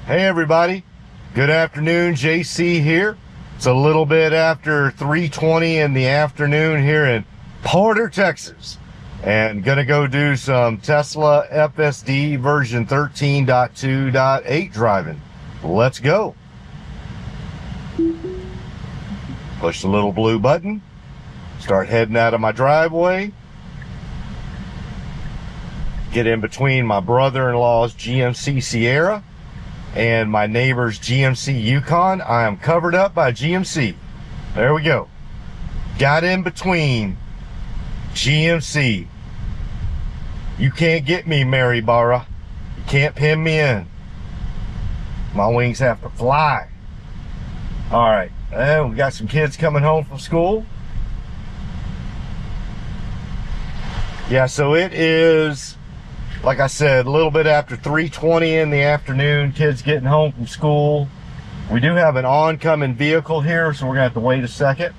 Hey everybody, good afternoon. JC here. It's a little bit after 3:20 in the afternoon here in Porter, Texas, and gonna go do some Tesla FSD version 13.2.8 driving. Let's go. Push the little blue button, start heading out of my driveway, get in between my brother-in-law's GMC Sierra and my neighbor's GMC Yukon. I am covered up by GMC. There we go. Got in between GMC. You can't get me, Mary Barra. You can't pin me in. My wings have to fly. All right, and we got some kids coming home from school. Yeah, so it is, like I said, a little bit after 3:20 in the afternoon, kids getting home from school. We do have an oncoming vehicle here, so we're gonna have to wait a second.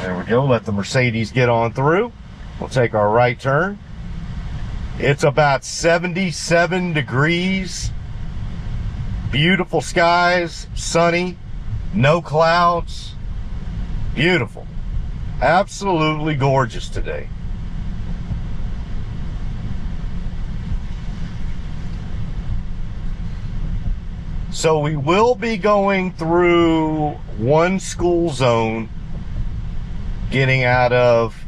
There we go, let the Mercedes get on through. We'll take our right turn. It's about 77 degrees. Beautiful skies, sunny, no clouds. Beautiful. Absolutely gorgeous today. So we will be going through one school zone getting out of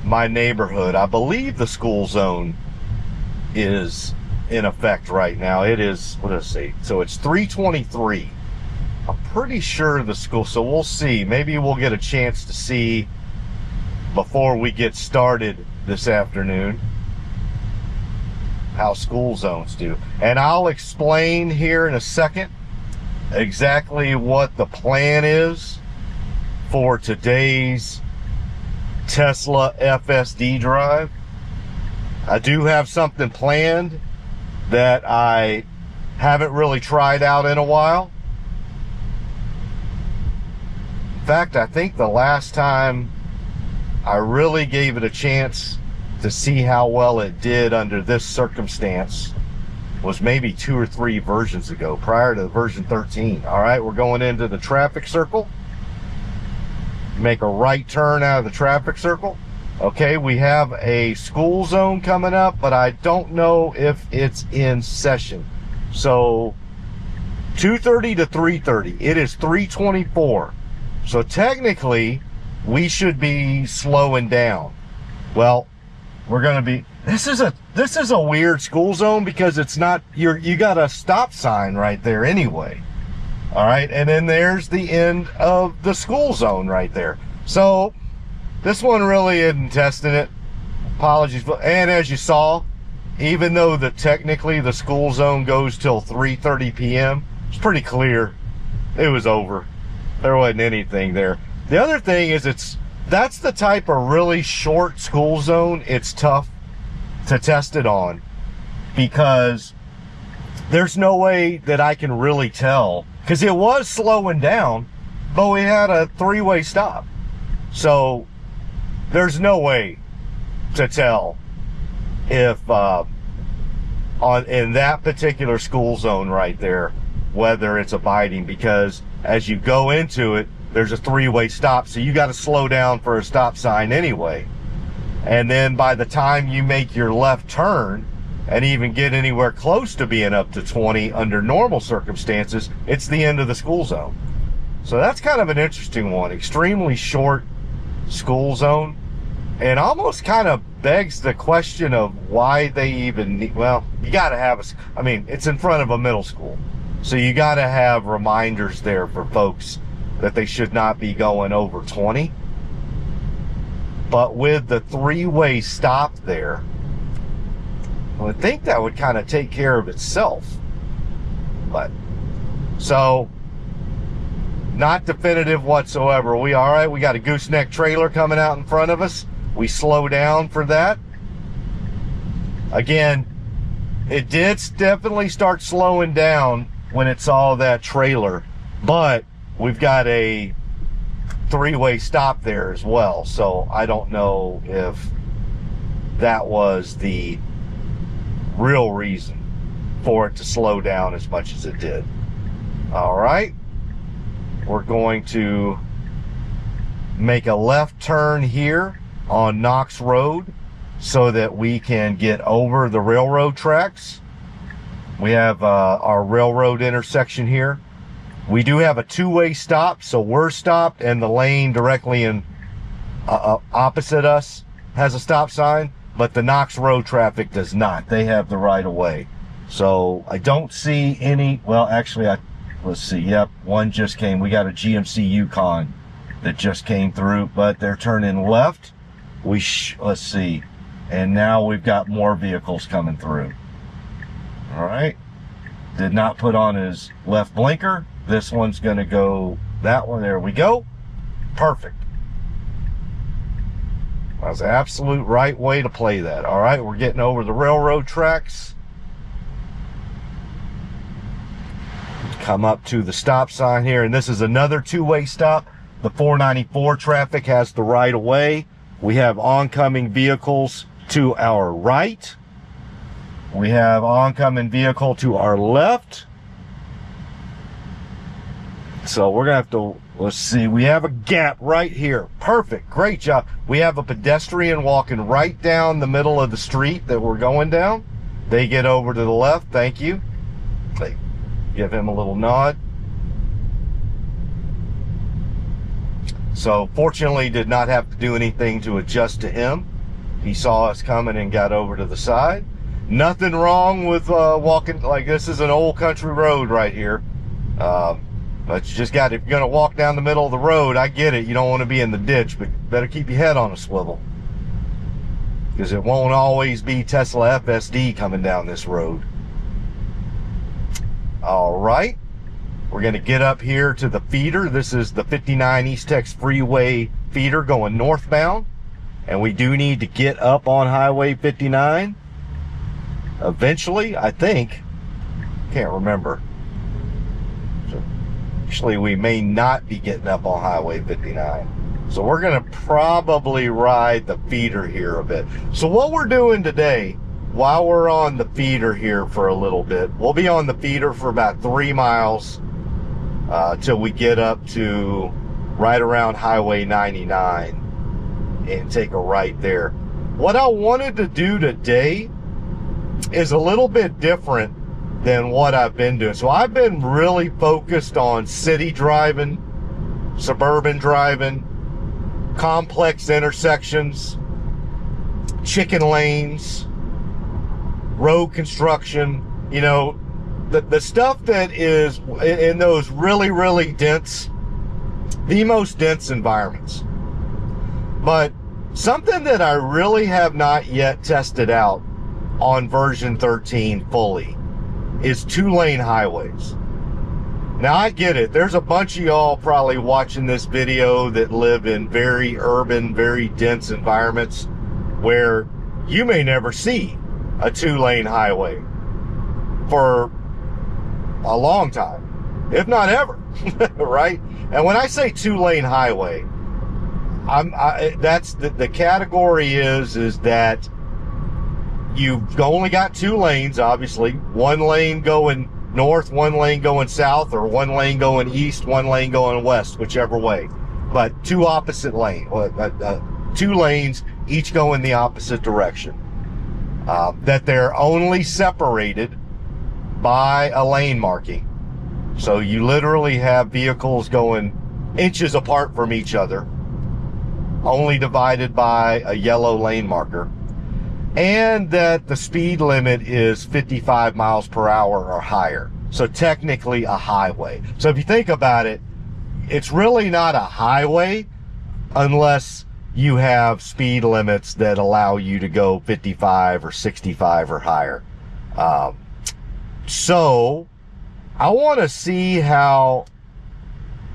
my neighborhood. I believe the school zone is in effect right now. It is, what does it say? So it's 3:23. I'm pretty sure the school, so we'll see. Maybe we'll get a chance to see before we get started this afternoon how school zones do. And I'll explain here in a second exactly what the plan is for today's Tesla FSD drive. I do have something planned that I haven't really tried out in a while. In fact, I think the last time I really gave it a chance to see how well it did under this circumstance was maybe 2 or 3 versions ago, prior to version 13. All right, we're going into the traffic circle. Make a right turn out of the traffic circle. Okay, we have a school zone coming up, but I don't know if it's in session. So 2:30 to 3:30. It is 3:24. So technically, we should be slowing down. Well, we're going to be, this is a weird school zone because it's not, you got a stop sign right there anyway. All right, and then there's the end of the school zone right there. So this one really isn't testing it. Apologies. And as you saw, even though technically the school zone goes till 3:30 p.m., it's pretty clear it was over. There wasn't anything there. The other thing is that's the type of really short school zone it's tough to test it on, because there's no way that I can really tell, because it was slowing down, but we had a 3-way stop. So there's no way to tell if in that particular school zone right there whether it's abiding, because as you go into it, there's a 3-way stop, so you got to slow down for a stop sign anyway. And then by the time you make your left turn and even get anywhere close to being up to 20 under normal circumstances, it's the end of the school zone. So that's kind of an interesting one. Extremely short school zone, and almost kind of begs the question of why they even need, well, you got to have I mean, it's in front of a middle school, so you got to have reminders there for folks that they should not be going over 20. But with the 3-way stop there, I would think that would kind of take care of itself. But so not definitive whatsoever. We all right? We got a gooseneck trailer coming out in front of us. We slow down for that. Again, it did definitely start slowing down when it saw that trailer, but we've got a 3-way stop there as well. So I don't know if that was the real reason for it to slow down as much as it did. All right, we're going to make a left turn here on Knox Road so that we can get over the railroad tracks. We have our railroad intersection here. We do have a two-way stop, so we're stopped, and the lane directly in opposite us has a stop sign, but the Knox Road traffic does not. They have the right of way. So I don't see any, well, actually, let's see, yep, one just came. We got a GMC Yukon that just came through, but they're turning left. Let's see, and now we've got more vehicles coming through. All right, did not put on his left blinker. This one's gonna go that one. There we go. Perfect. That was the absolute right way to play that. All right, we're getting over the railroad tracks. Come up to the stop sign here, and this is another two-way stop. The 494 traffic has the right of way. We have oncoming vehicles to our right. We have oncoming vehicle to our left. So we're gonna have to, let's see, we have a gap right here. Perfect, great job. We have a pedestrian walking right down the middle of the street that we're going down. They get over to the left, thank you. They give him a little nod. So fortunately did not have to do anything to adjust to him. He saw us coming and got over to the side. Nothing wrong with walking, like this is an old country road right here. But you just got, if you're gonna walk down the middle of the road, I get it, you don't want to be in the ditch, but better keep your head on a swivel. Because it won't always be Tesla FSD coming down this road. All right, we're gonna get up here to the feeder. This is the 59 East Tex Freeway feeder going northbound. And we do need to get up on Highway 59. Eventually, I think, can't remember. Actually, we may not be getting up on Highway 59. So we're gonna probably ride the feeder here a bit. So what we're doing today, while we're on the feeder here for a little bit, we'll be on the feeder for about 3 miles till we get up to right around Highway 99 and take a right there. What I wanted to do today is a little bit different than what I've been doing. So I've been really focused on city driving, suburban driving, complex intersections, chicken lanes, road construction, you know, the stuff that is in those really, really dense, the most dense environments. But something that I really have not yet tested out on version 13 fully is 2-lane highways. Now I get it. There's a bunch of y'all probably watching this video that live in very urban, very dense environments where you may never see a 2-lane highway for a long time, if not ever, right? And when I say 2-lane highway, that's the category is that you've only got 2 lanes, obviously. 1 lane going north, 1 lane going south, or 1 lane going east, 1 lane going west, whichever way. But 2 opposite lanes, 2 lanes, each go in the opposite direction. That they're only separated by a lane marking. So you literally have vehicles going inches apart from each other, only divided by a yellow lane marker. And that the speed limit is 55 miles per hour or higher. So technically a highway. So if you think about it, it's really not a highway unless you have speed limits that allow you to go 55 or 65 or higher. So I want to see how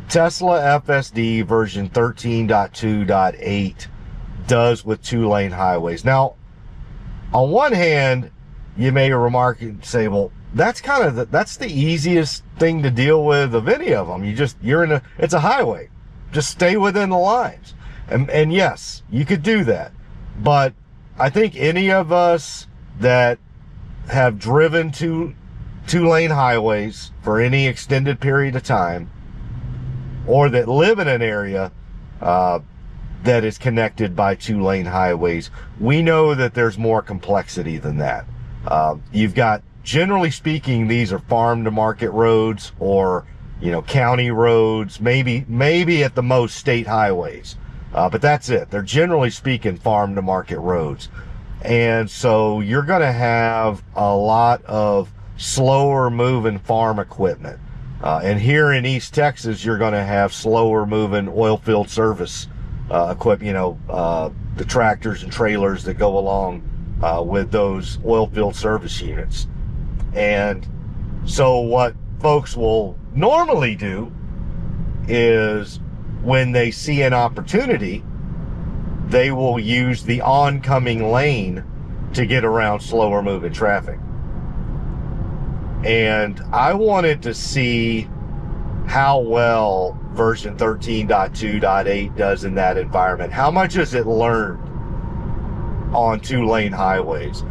Tesla FSD version 13.2.8 does with 2-lane highways. Now, on one hand, you may remark and say, well, that's kind of that's the easiest thing to deal with of any of them. It's a highway. Just stay within the lines. And yes, you could do that. But I think any of us that have driven 2-lane highways for any extended period of time, or that live in an area that is connected by 2-lane highways, we know that there's more complexity than that. You've got, generally speaking, these are farm to market roads, or county roads, maybe at the most state highways, but that's it. They're generally speaking farm to market roads. And so you're going to have a lot of slower moving farm equipment. And here in East Texas, you're going to have slower moving oil field service equipment, the tractors and trailers that go along with those oil field service units. And so what folks will normally do is, when they see an opportunity, they will use the oncoming lane to get around slower moving traffic. And I wanted to see how well version 13.2.8 does in that environment. How much has it learned on 2-lane highways?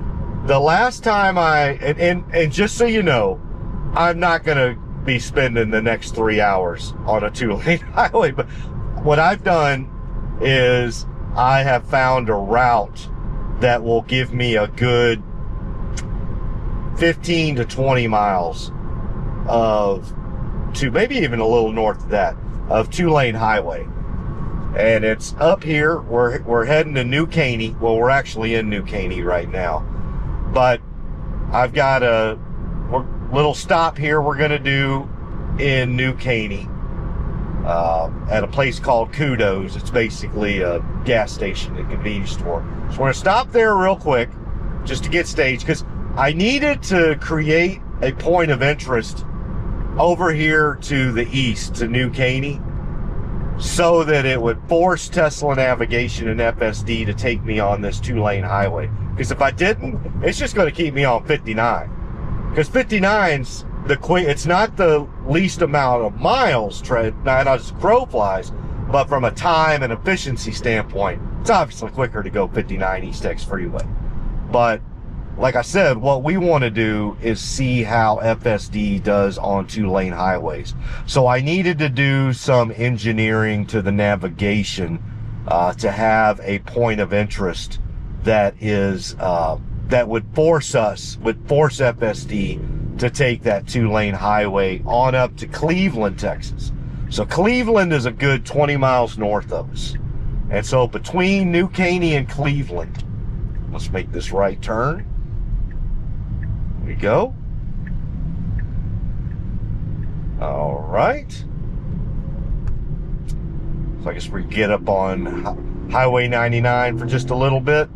The last time and just so you know, I'm not going to be spending the next 3 hours on a 2-lane highway, but what I've done is I have found a route that will give me a good 15 to 20 miles of maybe even a little north of that, of 2-lane highway. And it's up here. We're heading to New Caney. Well, we're actually in New Caney right now, but I've got a little stop here we're going to do in New Caney at a place called Kudo's. It's basically a gas station and convenience store. So we're going to stop there real quick just to get staged, because I needed to create a point of interest over here to the east, to New Caney, so that it would force Tesla navigation and FSD to take me on this 2-lane highway. Because if I didn't, it's just going to keep me on 59. Because 59's it's not the least amount of miles not as crow flies, but from a time and efficiency standpoint, it's obviously quicker to go 59 East Tex Freeway. But like I said, what we want to do is see how FSD does on 2-lane highways. So I needed to do some engineering to the navigation to have a point of interest that is that would force FSD to take that 2-lane highway on up to Cleveland, Texas. So Cleveland is a good 20 miles north of us. And so between New Caney and Cleveland, let's make this right turn. There we go. All right. So I guess we get up on Highway 99 for just a little bit.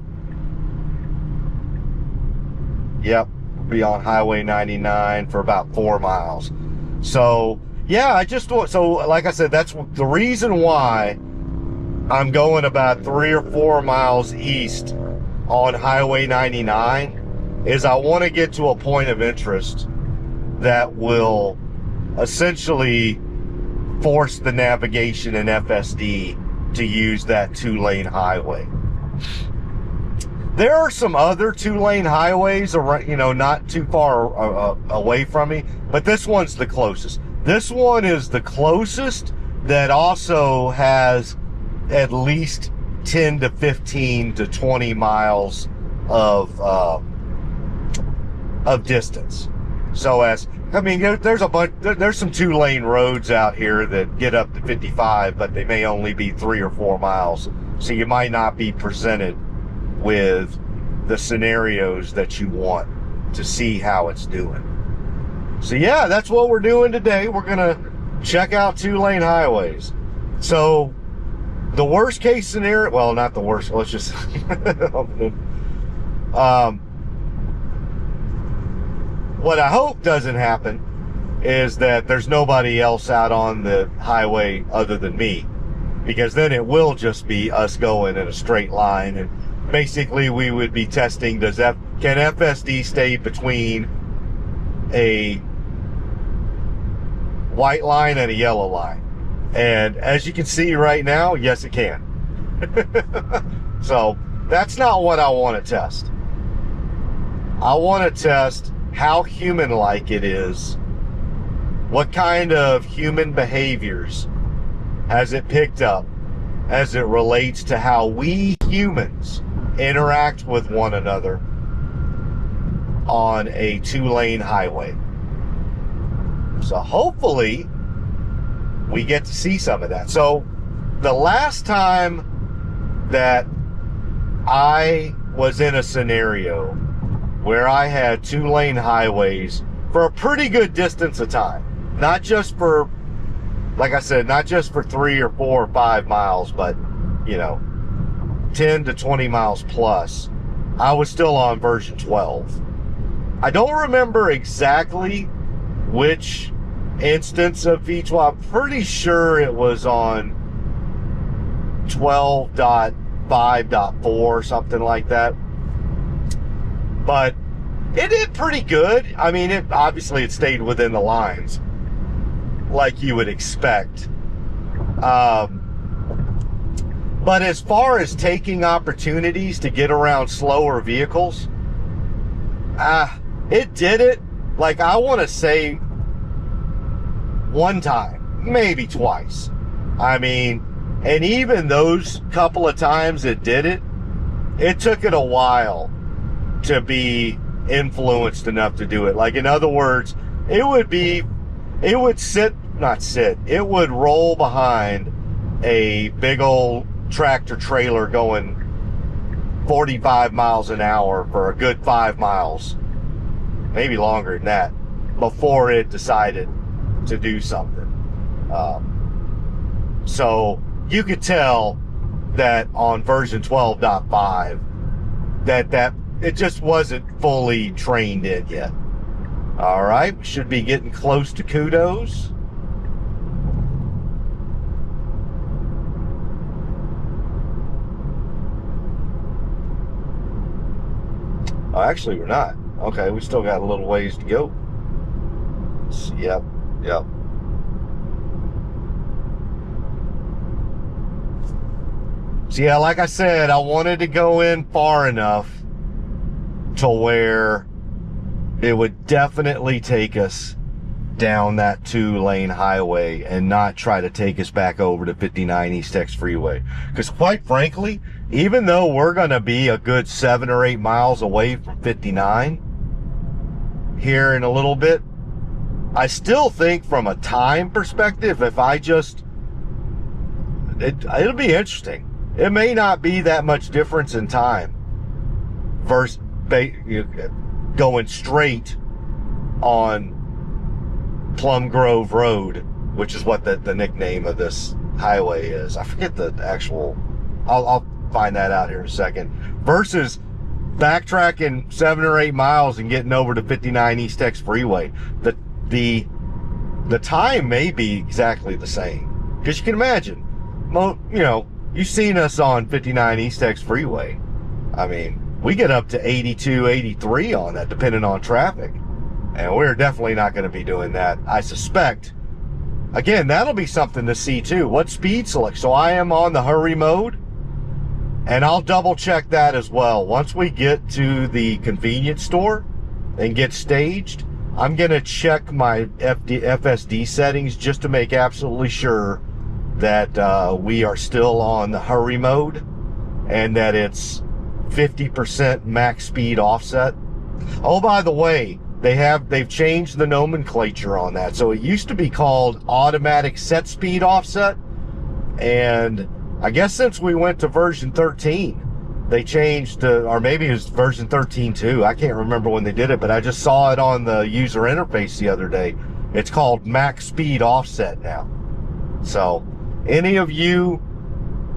Yep, we'll be on Highway 99 for about 4 miles. So yeah, like I said, that's the reason why I'm going about 3 or 4 miles east on Highway 99, is I want to get to a point of interest that will essentially force the navigation in FSD to use that 2-lane highway. There are some other 2-lane highways, not too far away from me, but this one's the closest. This one is the closest that also has at least 10 to 15 to 20 miles of distance. So there's a bunch, there's some 2-lane roads out here that get up to 55, but they may only be 3 or 4 miles. So you might not be presented with the scenarios that you want to see how it's doing. So yeah, that's what we're doing today. We're gonna check out 2-lane highways. So the worst case scenario, well, not the worst, let's just what I hope doesn't happen is that there's nobody else out on the highway other than me, because then it will just be us going in a straight line, and basically we would be testing, can FSD stay between a white line and a yellow line? And as you can see right now, yes it can. So that's not what I want to test. I want to test how human-like it is. What kind of human behaviors has it picked up as it relates to how we humans interact with one another on a 2-lane highway. So hopefully we get to see some of that. So the last time that I was in a scenario where I had 2-lane highways for a pretty good distance of time, not just for, like I said, not just for 3 or 4 or 5 miles, but, you know, 10 to 20 miles plus, I was still on version 12. I don't remember exactly which instance of V12. I'm pretty sure it was on 12.5.4 or something like that. But it did pretty good. I mean, it stayed within the lines, like you would expect. But as far as taking opportunities to get around slower vehicles, it did it, like, I want to say one time, maybe twice. I mean, and even those couple of times it did it, it took it a while to be influenced enough to do it. Like, in other words, it would roll behind a big old tractor trailer going 45 miles an hour for a good 5 miles, maybe longer than that, before it decided to do something. So you could tell that on version 12.5 that it just wasn't fully trained in yet. All right, we should be getting close to Kudos. Oh, actually, we're not. Okay, we still got a little ways to go. Yep. So yeah, like I said, I wanted to go in far enough to where it would definitely take us down that 2-lane highway and not try to take us back over to 59 East X Freeway. Because quite frankly, even though we're going to be a good 7 or 8 miles away from 59 here in a little bit, I still think from a time perspective, if I just, it'll be interesting. It may not be that much difference in time versus going straight on Plum Grove Road, which is what the nickname of this highway is. I forget the actual, I'll find that out here in a second. Versus backtracking 7 or 8 miles and getting over to 59 East X Freeway. The time may be exactly the same. Because you can imagine, you've seen us on 59 East X Freeway. I mean, we get up to 82, 83 on that, depending on traffic. And we're definitely not going to be doing that, I suspect. Again, that'll be something to see too. What speed select? So I am on the hurry mode, and I'll double check that as well. Once we get to the convenience store and get staged, I'm going to check my FSD settings just to make absolutely sure that we are still on the hurry mode and that it's 50% max speed offset. Oh, by the way, they've changed the nomenclature on that. So it used to be called automatic set speed offset, and I guess since we went to version 13, they changed to, or maybe it was version 13 too. I can't remember when they did it, but I just saw it on the user interface the other day. It's called max speed offset now. So any of you,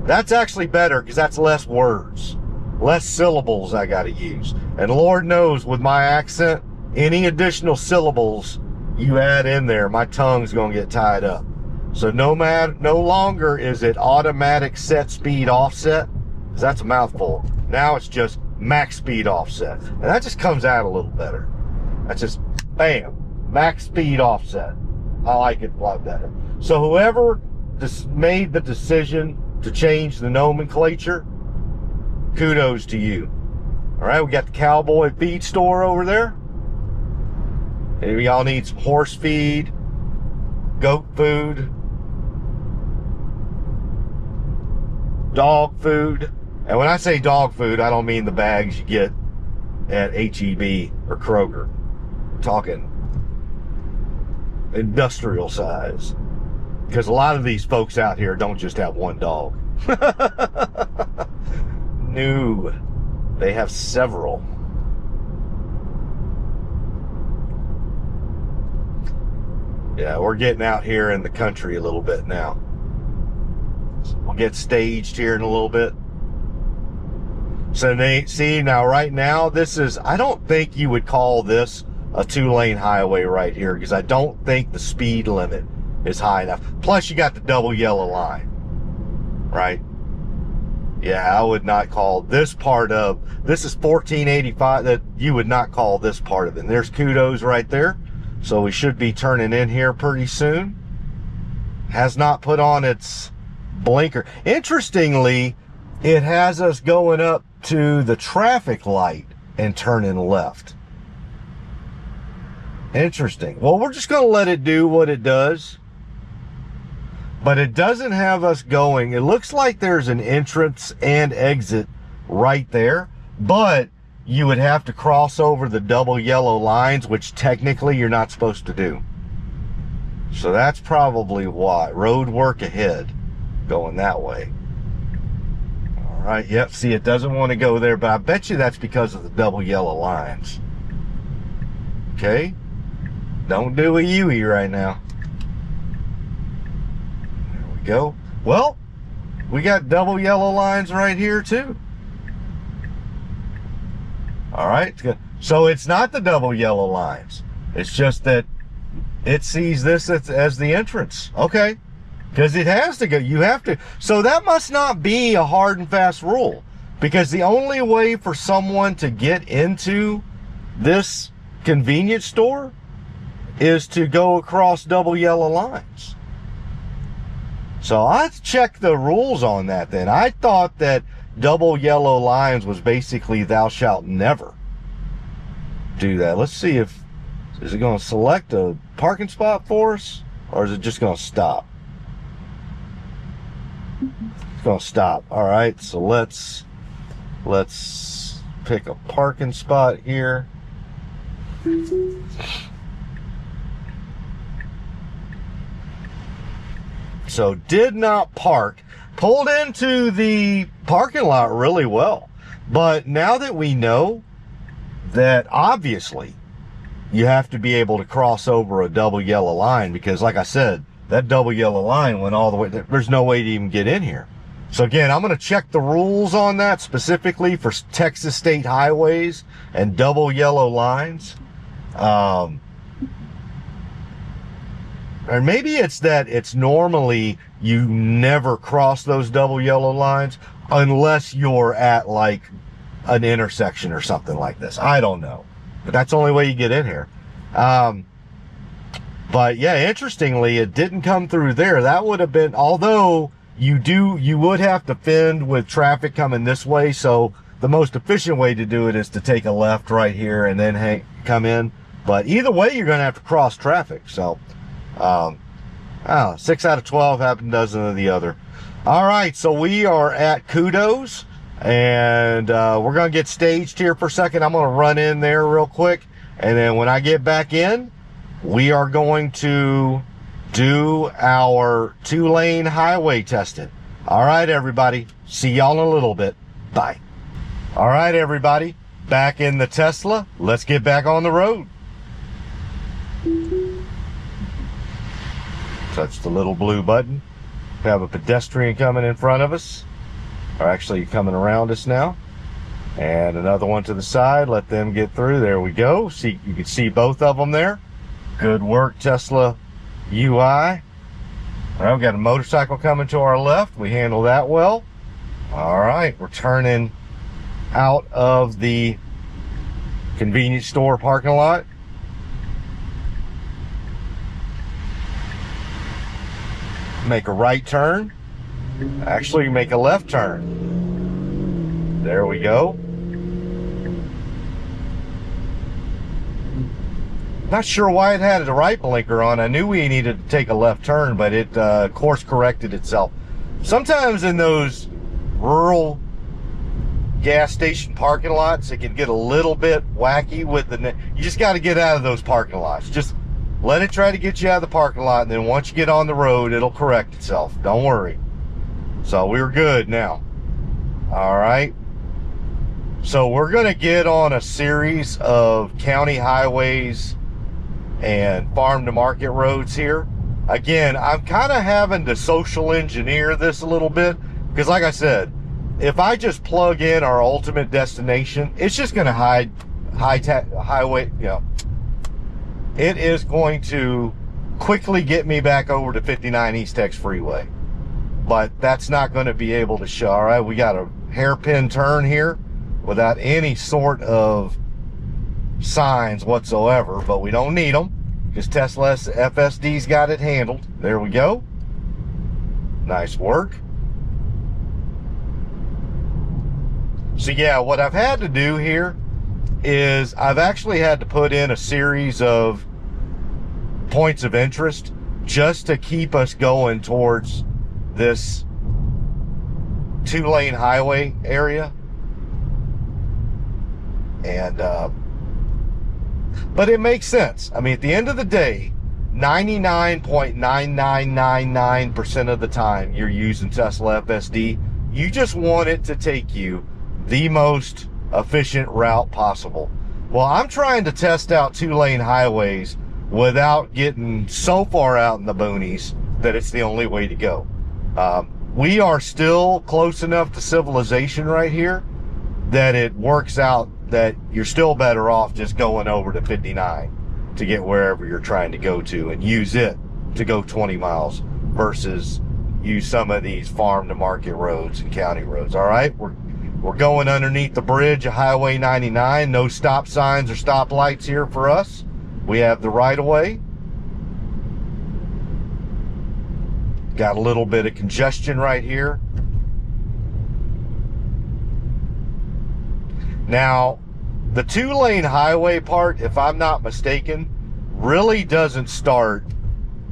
that's actually better because that's less words, less syllables I got to use. And Lord knows with my accent, any additional syllables you add in there, my tongue's going to get tied up. So no longer is it automatic set speed offset, because that's a mouthful. Now it's just max speed offset. And that just comes out a little better. That's just, bam, max speed offset. I like it a lot better. So whoever made the decision to change the nomenclature, kudos to you. All right, we got the Cowboy Feed Store over there. Maybe y'all need some horse feed, goat food, dog food. And when I say dog food, I don't mean the bags you get at HEB or Kroger. I'm talking industrial size. Because a lot of these folks out here don't just have one dog. No, they have several. Yeah, we're getting out here in the country a little bit now. We'll get staged here in a little bit. So see, now right now, this is, I don't think you would call this a 2-lane highway right here, because I don't think the speed limit is high enough. Plus you got the double yellow line, right? Yeah, I would not call this part of, this is 1485, that you would not call this part of it. And there's Kudos right there. So we should be turning in here pretty soon. Has not put on its blinker. Interestingly, it has us going up to the traffic light and turning left. Interesting. Well, we're just going to let it do what it does. But it doesn't have us going. It looks like there's an entrance and exit right there. But you would have to cross over the double yellow lines, which technically you're not supposed to do. So that's probably why. Road work ahead, going that way. All right, yep, see, it doesn't want to go there, but I bet you that's because of the double yellow lines. Okay? Don't do a U-E right now. There we go. Well, we got double yellow lines right here too. All right, so it's not the double yellow lines. It's just that it sees this as the entrance. Okay, because it has to go. You have to. So that must not be a hard and fast rule, because the only way for someone to get into this convenience store is to go across double yellow lines. So I'd check the rules on that then. I thought that double yellow lines was basically thou shalt never do that. Let's see if, is it going to select a parking spot for us, or is it just going to stop? It's going to stop. All right, so let's pick a parking spot here. So did not park. Pulled into the parking lot really well. But now that we know that obviously you have to be able to cross over a double yellow line, because like I said, that double yellow line went all the way, there's no way to even get in here. So again, I'm going to check the rules on that specifically for Texas state highways and double yellow lines. Or maybe it's that it's normally you never cross those double yellow lines unless you're at like an intersection or something like this. I don't know, but that's the only way you get in here. But yeah, interestingly, it didn't come through there. That would have been, although you would have to fend with traffic coming this way. So the most efficient way to do it is to take a left right here and then come in. But either way, you're going to have to cross traffic. So, 6 out of 12, half a dozen of the other. All right, so we are at Kudos, and we're going to get staged here for a second. I'm going to run in there real quick, and then when I get back in, we are going to do our 2-lane highway testing. All right, everybody. See y'all in a little bit. Bye. All right, everybody. Back in the Tesla. Let's get back on the road. Touch the little blue button. We have a pedestrian coming in front of us, or actually coming around us now, and another one to the side. Let them get through. There we go. See, you can see both of them there. Good work, Tesla UI. All right, we got a motorcycle coming to our left. We handle that well. All right, we're turning out of the convenience store parking lot. Make a right turn. Actually, make a left turn. There we go. Not sure why it had the right blinker on. I knew we needed to take a left turn, but it course corrected itself. Sometimes in those rural gas station parking lots, it can get a little bit wacky with the... You just got to get out of those parking lots. Just let it try to get you out of the parking lot, and then once you get on the road, it'll correct itself. Don't worry. So we're good now. All right. So we're going to get on a series of county highways and farm to market roads here. Again, I'm kind of having to social engineer this a little bit, because like I said, if I just plug in our ultimate destination, it's just going to highway, you know, it is going to quickly get me back over to 59 East Tex Freeway. But that's not going to be able to show. All right, we got a hairpin turn here without any sort of signs whatsoever, but we don't need them because Tesla's FSD's got it handled. There we go. Nice work. So yeah, what I've had to do here is I've actually had to put in a series of points of interest just to keep us going towards this 2-lane highway area. And but it makes sense. I mean, at the end of the day, 99.9999% of the time you're using Tesla FSD, you just want it to take you the most efficient route possible. Well, I'm trying to test out 2-lane highways without getting so far out in the boonies that it's the only way to go. We are still close enough to civilization right here that it works out that you're still better off just going over to 59 to get wherever you're trying to go to and use it to go 20 miles versus use some of these farm to market roads and county roads. All right, we're going underneath the bridge of Highway 99. No stop signs or stop lights here for us. We have the right of way. Got a little bit of congestion right here. Now, the 2-lane highway part, if I'm not mistaken, really doesn't start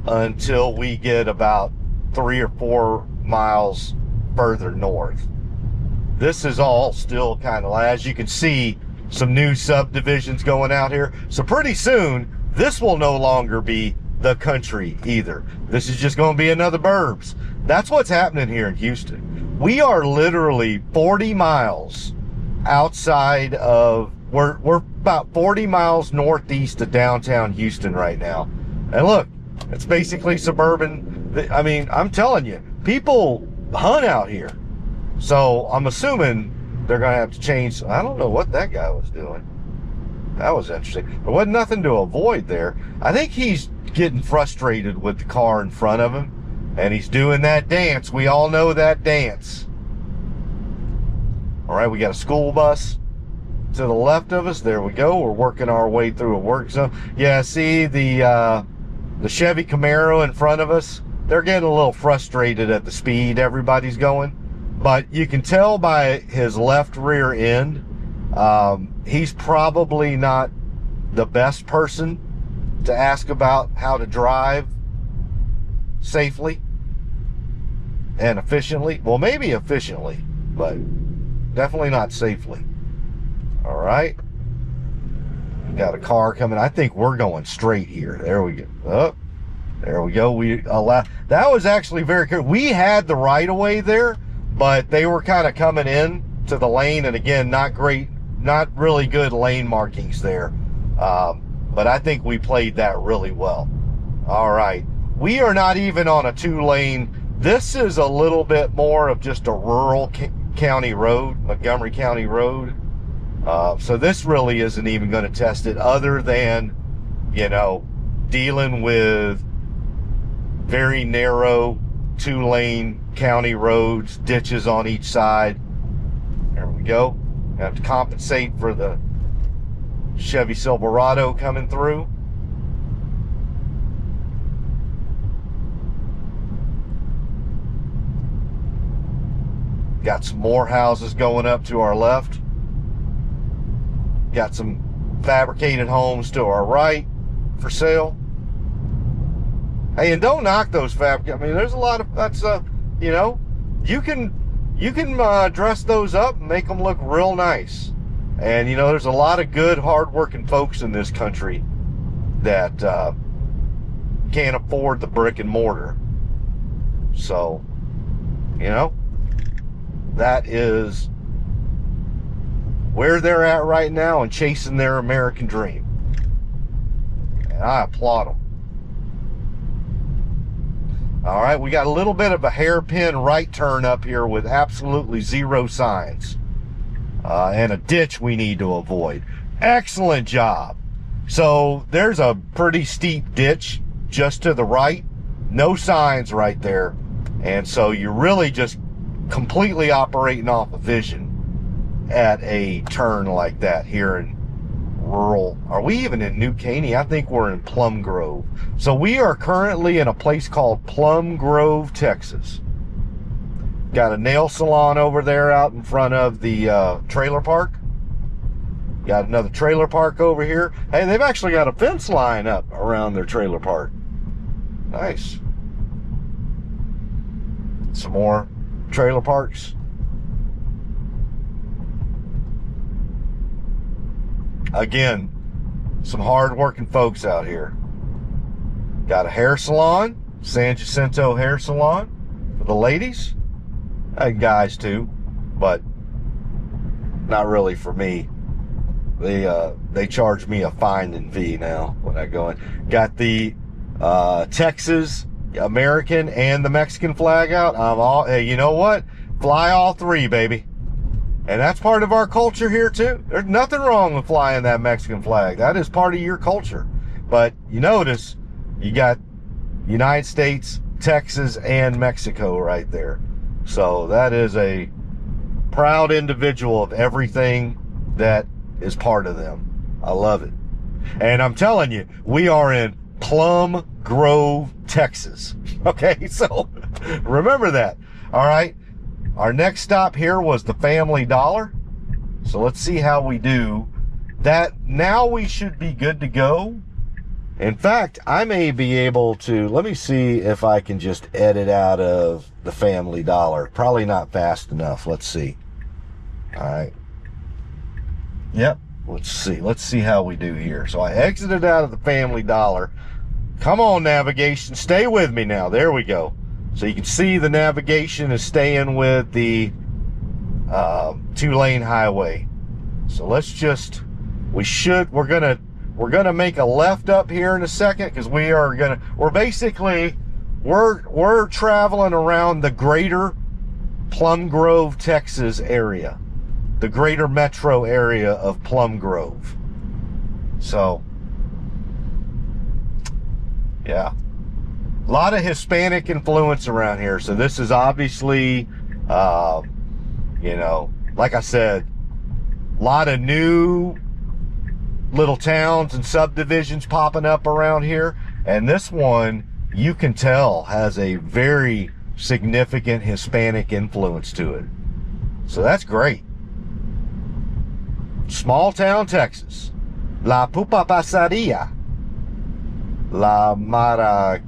until we get about 3 or 4 miles further north. This is all still kind of, as you can see, some new subdivisions going out here. So pretty soon, this will no longer be the country either. This is just going to be another burbs. That's what's happening here in Houston. We are literally 40 miles outside of, we're about 40 miles northeast of downtown Houston right now. And look, it's basically suburban. I mean, I'm telling you, people hunt out here. So I'm assuming they're going to have to change. I don't know what that guy was doing. That was interesting. There wasn't nothing to avoid there. I think he's getting frustrated with the car in front of him, and he's doing that dance. We all know that dance. All right, we got a school bus to the left of us. There we go. We're working our way through a work zone. Yeah, see the Chevy Camaro in front of us? They're getting a little frustrated at the speed everybody's going. But you can tell by his left rear end, he's probably not the best person to ask about how to drive safely and efficiently. Well, maybe efficiently, but definitely not safely. All right. Got a car coming. I think we're going straight here. There we go. Oh, there we go. That was actually very good. We had the right of way there, but they were kind of coming in to the lane, and again, not great, not really good lane markings there. But I think we played that really well. All right. We are not even on a 2-lane. This is a little bit more of just a rural county road, Montgomery County Road. So this really isn't even going to test it other than, you know, dealing with very narrow 2-lane county roads, ditches on each side. There we go. Have to compensate for the Chevy Silverado coming through. Got some more houses going up to our left. Got some fabricated homes to our right. for sale. Hey, and don't knock those fab. I mean, there's a lot of that's you know, you can dress those up and make them look real nice. And you know, there's a lot of good, hard-working folks in this country that can't afford the brick and mortar. So, you know, that is where they're at right now and chasing their American dream. And I applaud them. All right, we got a little bit of a hairpin right turn up here with absolutely zero signs. And a ditch we need to avoid. Excellent job. So there's a pretty steep ditch just to the right. No signs right there. And so you're really just completely operating off of vision at a turn like that here in rural. Are we even in New Caney? I think we're in Plum Grove. So we are currently in a place called Plum Grove, Texas. Got a nail salon over there out in front of the trailer park. Got another trailer park over here. Hey, they've actually got a fence line up around their trailer park. Nice. Some more trailer parks. Again, some hard-working folks out here. Got a hair salon, San Jacinto Hair Salon for the ladies. And guys too, but not really for me. They charge me a finding fee now when I go in. Got the Texas, American, and the Mexican flag out. Hey, you know what? Fly all three, baby. And that's part of our culture here too. There's nothing wrong with flying that Mexican flag. That is part of your culture. But you notice you got United States, Texas, and Mexico right there. So that is a proud individual of everything that is part of them. I love it. And I'm telling you, we are in Plum Grove, Texas. Okay, so remember that. All right. Our next stop here was the Family Dollar. So let's see how we do. That now we should be good to go. In fact, I may be able to, let me see if I can just edit out of the Family Dollar. Probably not fast enough. Let's see. All right. Yep. Let's see. Let's see how we do here. So I exited out of the Family Dollar. Come on, navigation. Stay with me now. There we go. So you can see the navigation is staying with the 2-lane highway. So let's just, we're gonna make a left up here in a second, because we're traveling around the greater Plum Grove, Texas area, the greater metro area of Plum Grove. So yeah, a lot of Hispanic influence around here. So this is obviously, you know, like I said, a lot of new little towns and subdivisions popping up around here. And this one, you can tell, has a very significant Hispanic influence to it. So that's great. Small town Texas. La Pupa Pasaria. La Mara.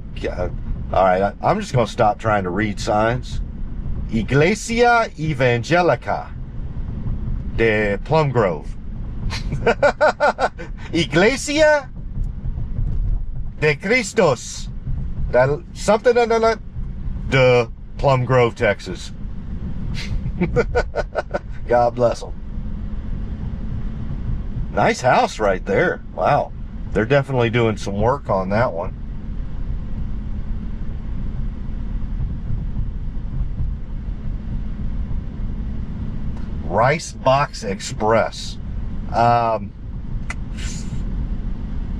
All right, I'm just going to stop trying to read signs. Iglesia Evangelica de Plum Grove. Iglesia de Cristos. Something de Plum Grove, Texas. God bless them. Nice house right there. Wow. They're definitely doing some work on that one. Rice Box Express.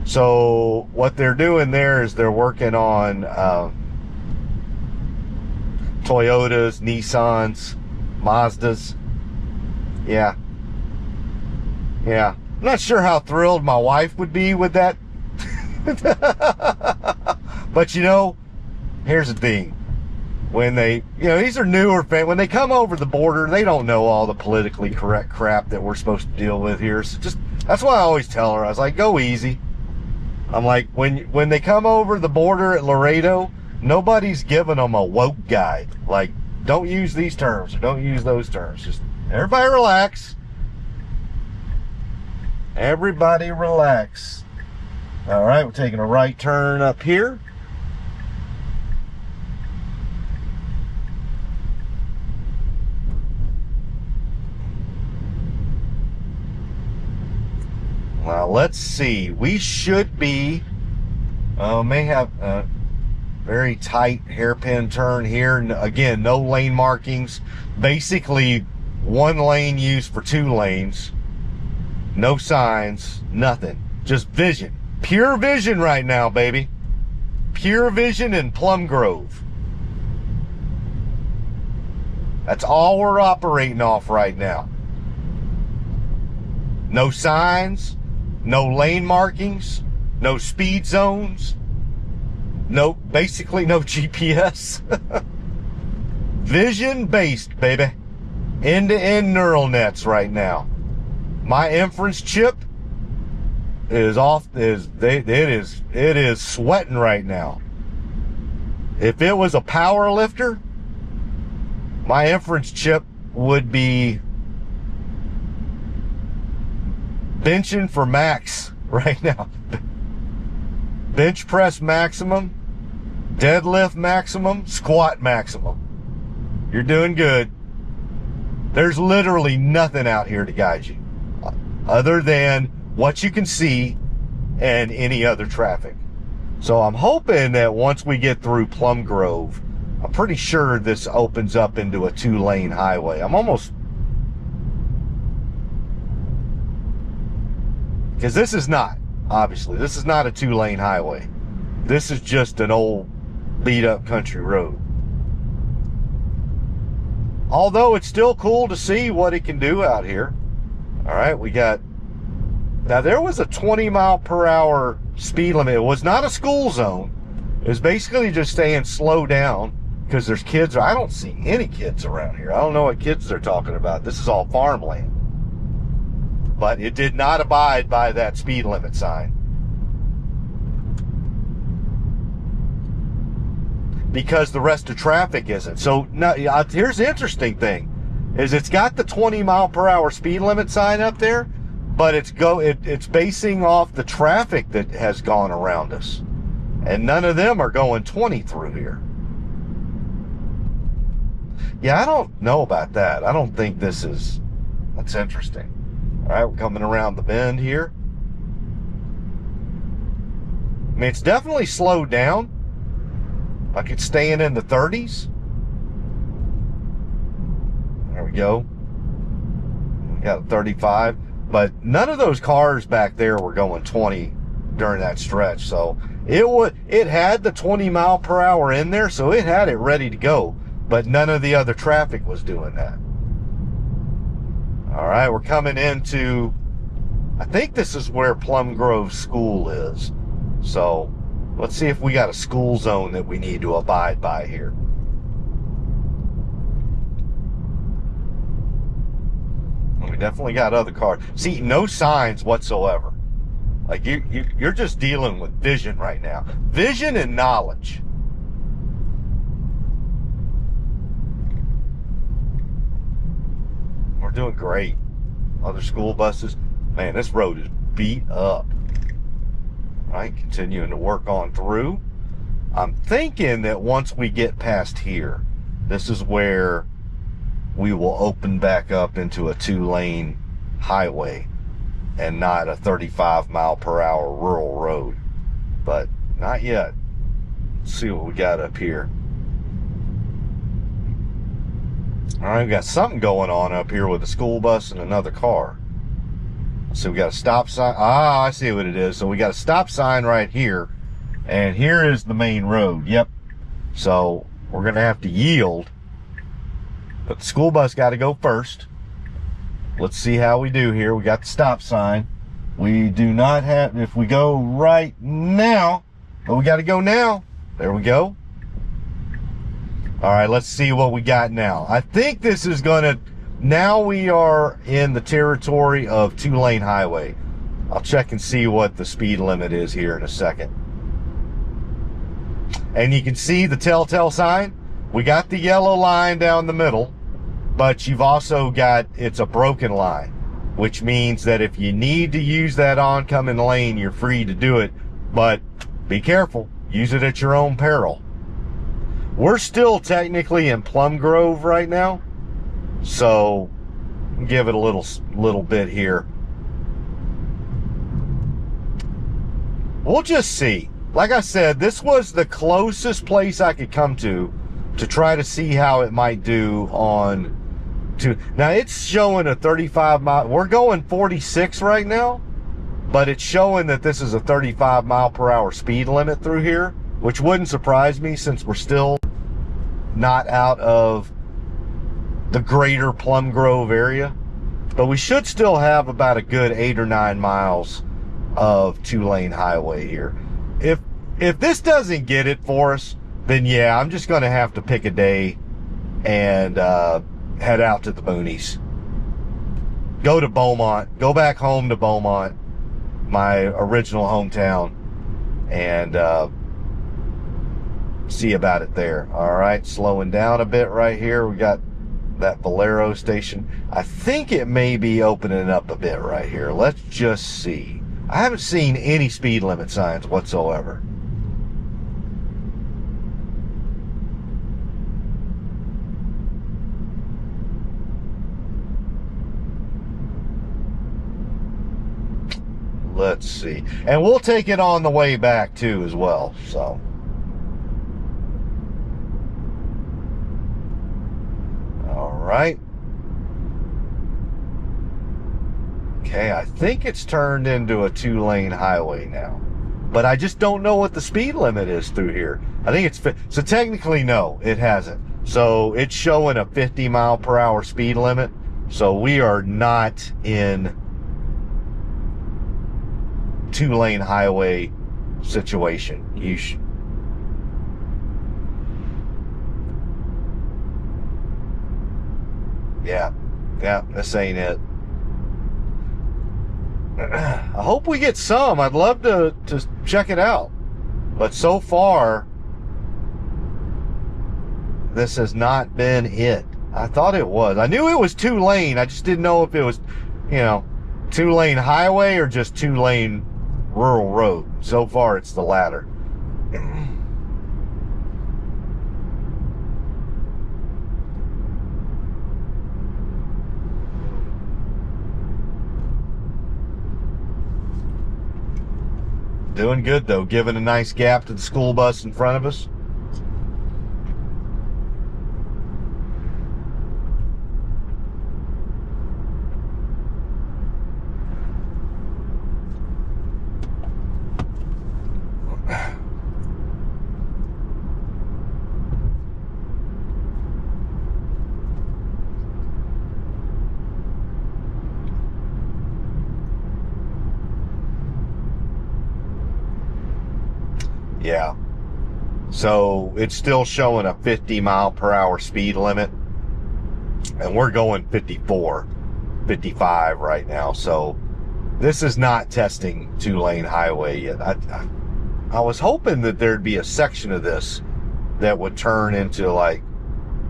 So what they're doing there is they're working on Toyotas, Nissans, Mazdas. Yeah. I'm not sure how thrilled my wife would be with that. But you know, here's the thing. When they, you know, these are newer fans. When they come over the border, they don't know all the politically correct crap that we're supposed to deal with here. So just, that's why I always tell her, I was like, go easy. I'm like, when they come over the border at Laredo, nobody's giving them a woke guide. Like, don't use these terms or don't use those terms. Just everybody relax. Everybody relax. All right, we're taking a right turn up here. Well, let's see. We should be, may have a very tight hairpin turn here. Again, no lane markings. Basically, one lane used for 2 lanes. No signs, nothing. Just vision. Pure vision right now, baby. Pure vision in Plum Grove. That's all we're operating off right now. No signs. No lane markings, no speed zones, basically no GPS. Vision based, baby. End-to-end neural nets right now. My inference chip is off, it is sweating right now. If it was a power lifter, my inference chip would be benching for max right now. Bench press maximum, deadlift maximum, squat maximum. You're doing good. There's literally nothing out here to guide you other than what you can see and any other traffic. So I'm hoping that once we get through Plum Grove, I'm pretty sure this opens up into a 2-lane highway. I'm almost, because this is not, obviously, this is not a 2-lane highway. This is just an old beat-up country road. Although it's still cool to see what it can do out here. All right, we got, now there was a 20-mile-per-hour speed limit. It was not a school zone. It was basically just staying slow down because there's kids. I don't see any kids around here. I don't know what kids they're talking about. This is all farmland. But it did not abide by that speed limit sign. Because the rest of traffic isn't. So now, here's the interesting thing, is it's got the 20-mile-per-hour speed limit sign up there, but it's basing off the traffic that has gone around us. And none of them are going 20 through here. Yeah, I don't know about that. I don't think that's interesting. All right, we're coming around the bend here. I mean, it's definitely slowed down. Like it's staying in the 30s. There we go. We got a 35. But none of those cars back there were going 20 during that stretch. So it had the 20-mile-per-hour in there, so it had it ready to go. But none of the other traffic was doing that. All right, we're coming into, I think this is where Plum Grove School is. So let's see if we got a school zone that we need to abide by here. We definitely got other cars. See, no signs whatsoever. Like you're just dealing with vision right now. Vision and knowledge. We're doing great. Other school buses. Man, this road is beat up. All right, continuing to work on through. I'm thinking that once we get past here, this is where we will open back up into a 2-lane highway and not a 35-mile-per-hour rural road. But not yet. Let's see what we got up here. All right, we got something going on up here with a school bus and another car. So we got a stop sign. Ah, I see what it is. So we got a stop sign right here, and here is the main road. Yep. So we're going to have to yield, but the school bus got to go first. Let's see how we do here. We got the stop sign. We do not have, if we go right now, but we got to go now. There we go. All right, let's see what we got now. I think this is going to, now we are in the territory of 2-lane highway. I'll check and see what the speed limit is here in a second. And you can see the telltale sign. We got the yellow line down the middle, but you've also got, it's a broken line, which means that if you need to use that oncoming lane, you're free to do it, but be careful, use it at your own peril. We're still technically in Plum Grove right now, so give it a little bit here. We'll just see. Like I said, this was the closest place I could come to try to see how it might do on now it's showing a 35 mile, we're going 46 right now, but it's showing that this is a 35 mile per hour speed limit through here, which wouldn't surprise me since we're still not out of the greater Plum Grove area. But we should still have about a good 8 or 9 miles of 2-lane highway here. If this doesn't get it for us, then yeah, I'm just going to have to pick a day and head out to the boonies. Go to Beaumont. Go back home to Beaumont, my original hometown, and see about it there. All right, slowing down a bit right here. We got that Valero station. I think it may be opening up a bit right here. Let's just see. I haven't seen any speed limit signs whatsoever. Let's see. And we'll take it on the way back too as well. So all right. Okay, I think it's turned into a 2-lane highway now, but I just don't know what the speed limit is through here. I think it's so technically no, it hasn't. So it's showing a 50 mile per hour speed limit. So we are not in 2-lane highway situation. You should. Yeah, this ain't it. I hope we get some. I'd love to check it out. But so far, this has not been it. I thought it was. I knew it was 2-lane. I just didn't know if it was, 2-lane highway or just 2-lane rural road. So far, it's the latter. Doing good though, giving a nice gap to the school bus in front of us. Yeah, so it's still showing a 50 mile per hour speed limit, and we're going 54, 55 right now. So this is not testing 2-lane highway yet. I was hoping that there'd be a section of this that would turn into like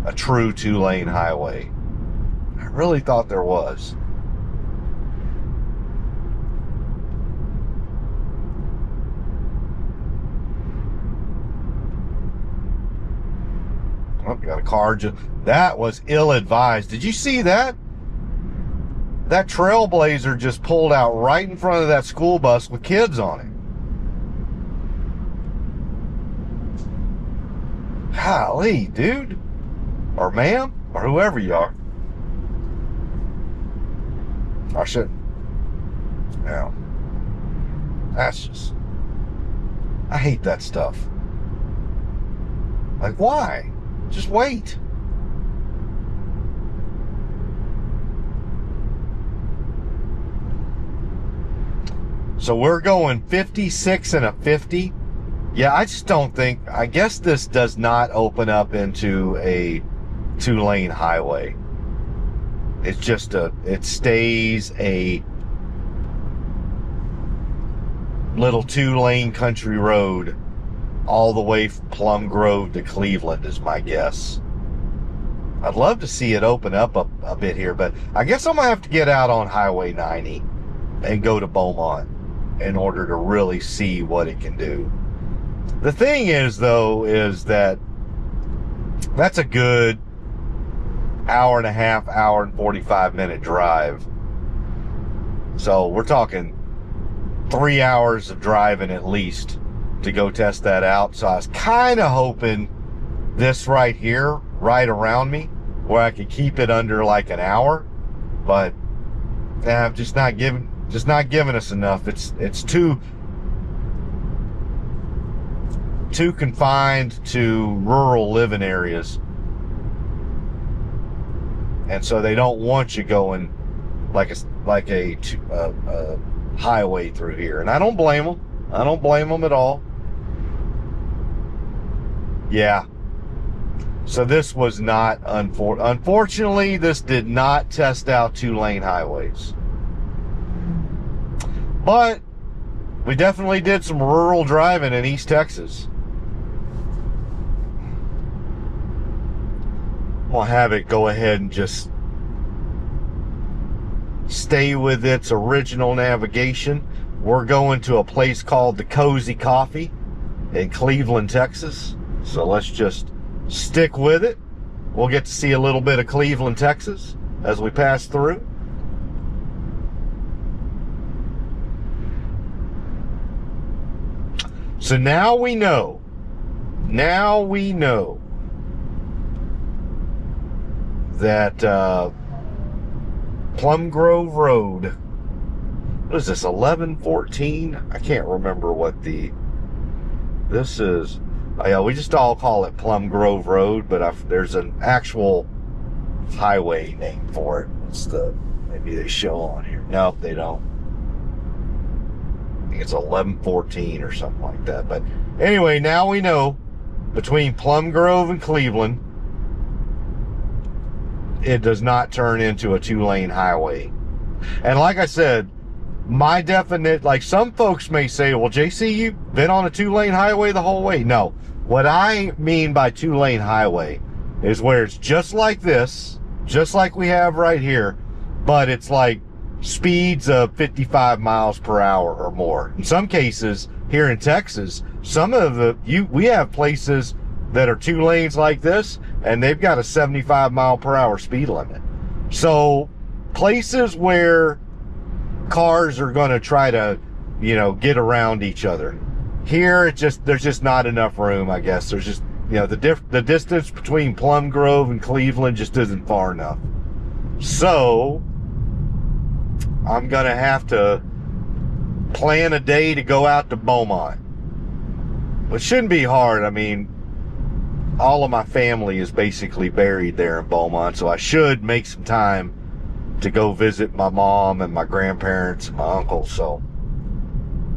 a true 2-lane highway. I really thought there was. Oh, got a car. That was ill-advised. Did you see that? That Trailblazer just pulled out right in front of that school bus with kids on it. Golly, dude. Or ma'am. Or whoever you are. I should. Now, that's just. I hate that stuff. Like, why? Just wait. So we're going 56 and a 50. Yeah, I just don't think, I guess this does not open up into a 2-lane highway. It's just it stays a little 2-lane country road all the way from Plum Grove to Cleveland is my guess. I'd love to see it open up a bit here, but I guess I'm going to have to get out on Highway 90 and go to Beaumont in order to really see what it can do. The thing is, though, is that that's a good hour and a half, hour and 45-minute drive. So we're talking 3 hours of driving at least to go test that out. So I was kind of hoping this right here, right around me, where I could keep it under like an hour, but I'm just not giving us enough. It's too confined to rural living areas, and so they don't want you going like a highway through here. And I don't blame them. I don't blame them at all. Yeah. So this was not, unfortunately, this did not test out 2-lane highways. But we definitely did some rural driving in East Texas. We'll have it go ahead and just stay with its original navigation. We're going to a place called the Cozy Coffee in Cleveland, Texas. So let's just stick with it. We'll get to see a little bit of Cleveland, Texas as we pass through. So now we know that Plum Grove Road, what is this, 1114? I can't remember what this is. Oh, yeah, we just all call it Plum Grove Road, but there's an actual highway name for it. Maybe they show on here. No, they don't. I think it's 1114 or something like that. But anyway, now we know between Plum Grove and Cleveland, it does not turn into a 2-lane highway. And like I said, my definite, like some folks may say, well, JC, you've been on a 2-lane highway the whole way. No, what I mean by 2-lane highway is where it's just like this, just like we have right here, but it's like speeds of 55 miles per hour or more. In some cases here in Texas, we have places that are 2 lanes like this, and they've got a 75 mile per hour speed limit. So places where cars are going to try to, get around each other. Here, there's just not enough room, I guess. There's just, the distance between Plum Grove and Cleveland just isn't far enough. So I'm going to have to plan a day to go out to Beaumont. It shouldn't be hard. I mean, all of my family is basically buried there in Beaumont, so I should make some time to go visit my mom and my grandparents and my uncle. So,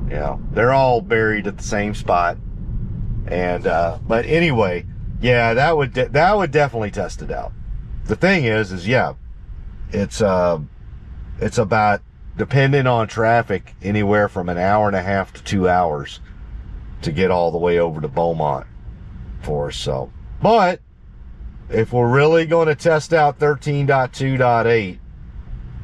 they're all buried at the same spot. And but anyway, yeah, that would definitely test it out. The thing is it's about, depending on traffic, anywhere from an hour and a half to 2 hours to get all the way over to Beaumont for us. So, but if we're really going to test out 13.2.8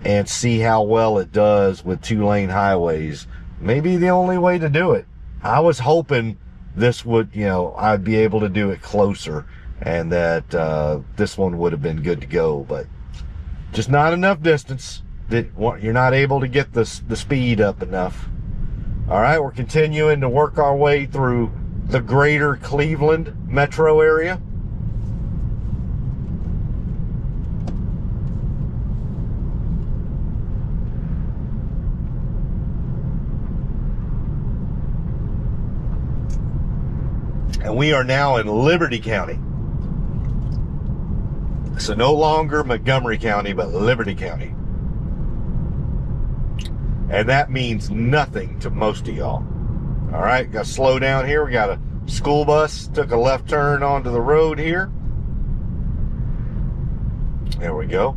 and see how well it does with 2-lane highways, maybe the only way to do it. I was hoping this would, I'd be able to do it closer, and that this one would have been good to go, but just not enough distance. You're not able to get the speed up enough. All right, we're continuing to work our way through the greater Cleveland metro area. And we are now in Liberty County. So no longer Montgomery County, but Liberty County. And that means nothing to most of y'all. All right, got to slow down here. We got a school bus, took a left turn onto the road here. There we go.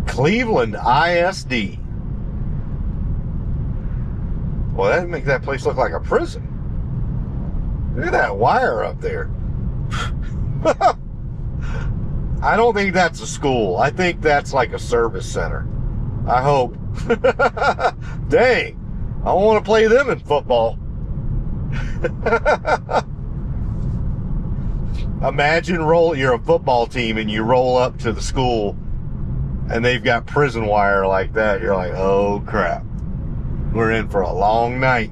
Cleveland ISD. Well, that'd make that place look like a prison. Look at that wire up there. I don't think that's a school. I think that's like a service center. I hope. Dang, I want to play them in football. Imagine you're a football team and you roll up to the school and they've got prison wire like that. You're like, oh crap, we're in for a long night.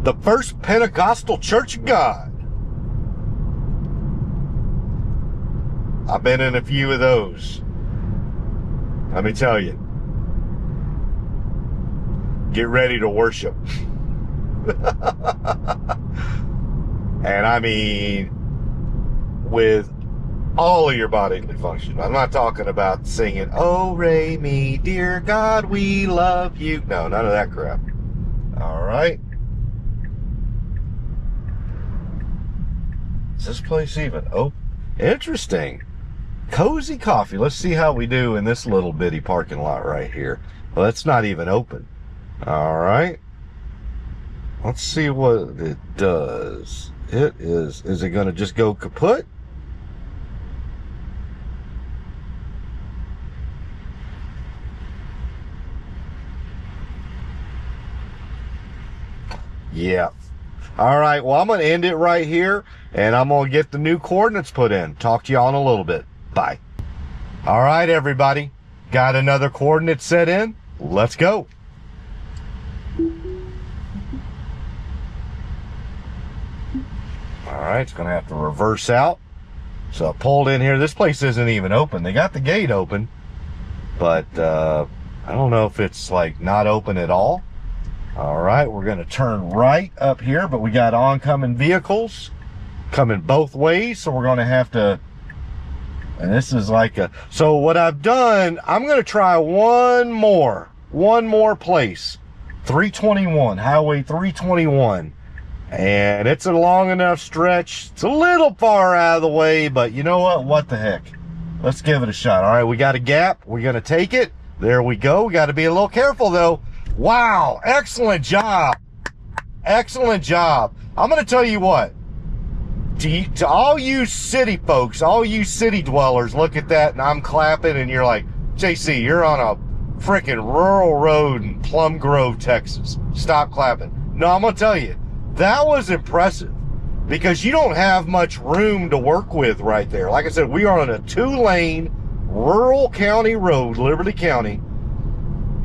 The First Pentecostal Church of God. I've been in a few of those. Let me tell you. Get ready to worship. And I mean, with all of your bodily function. I'm not talking about singing, "Oh, Ray me, dear God, we love you." No, none of that crap. All right. Is this place even open? Interesting. Cozy Coffee. Let's see how we do in this little bitty parking lot right here. Well, it's not even open. All right. Let's see what it does. Is it going to just go kaput? Yeah. All right. Well, I'm going to end it right here, and I'm going to get the new coordinates put in. Talk to y'all in a little bit. Bye. All right, everybody. Got another coordinate set in. Let's go. All right, it's going to have to reverse out. So I pulled in here. This place isn't even open. They got the gate open, but I don't know if it's like not open at all. All right, we're going to turn right up here, but we got oncoming vehicles coming both ways, so we're going to have to, and this is like a, so what I've done, I'm going to try one more place, 321, Highway 321, and it's a long enough stretch. It's a little far out of the way, but you know what the heck, let's give it a shot. All right, we got a gap, we're going to take it. There we go. We got to be a little careful though. Wow, excellent job. Excellent job. I'm going to tell you what, to all you city folks, all you city dwellers, look at that and I'm clapping and you're like, JC, you're on a freaking rural road in Plum Grove, Texas. Stop clapping. No, I'm going to tell you, that was impressive because you don't have much room to work with right there. Like I said, we are on a 2-lane rural county road, Liberty County.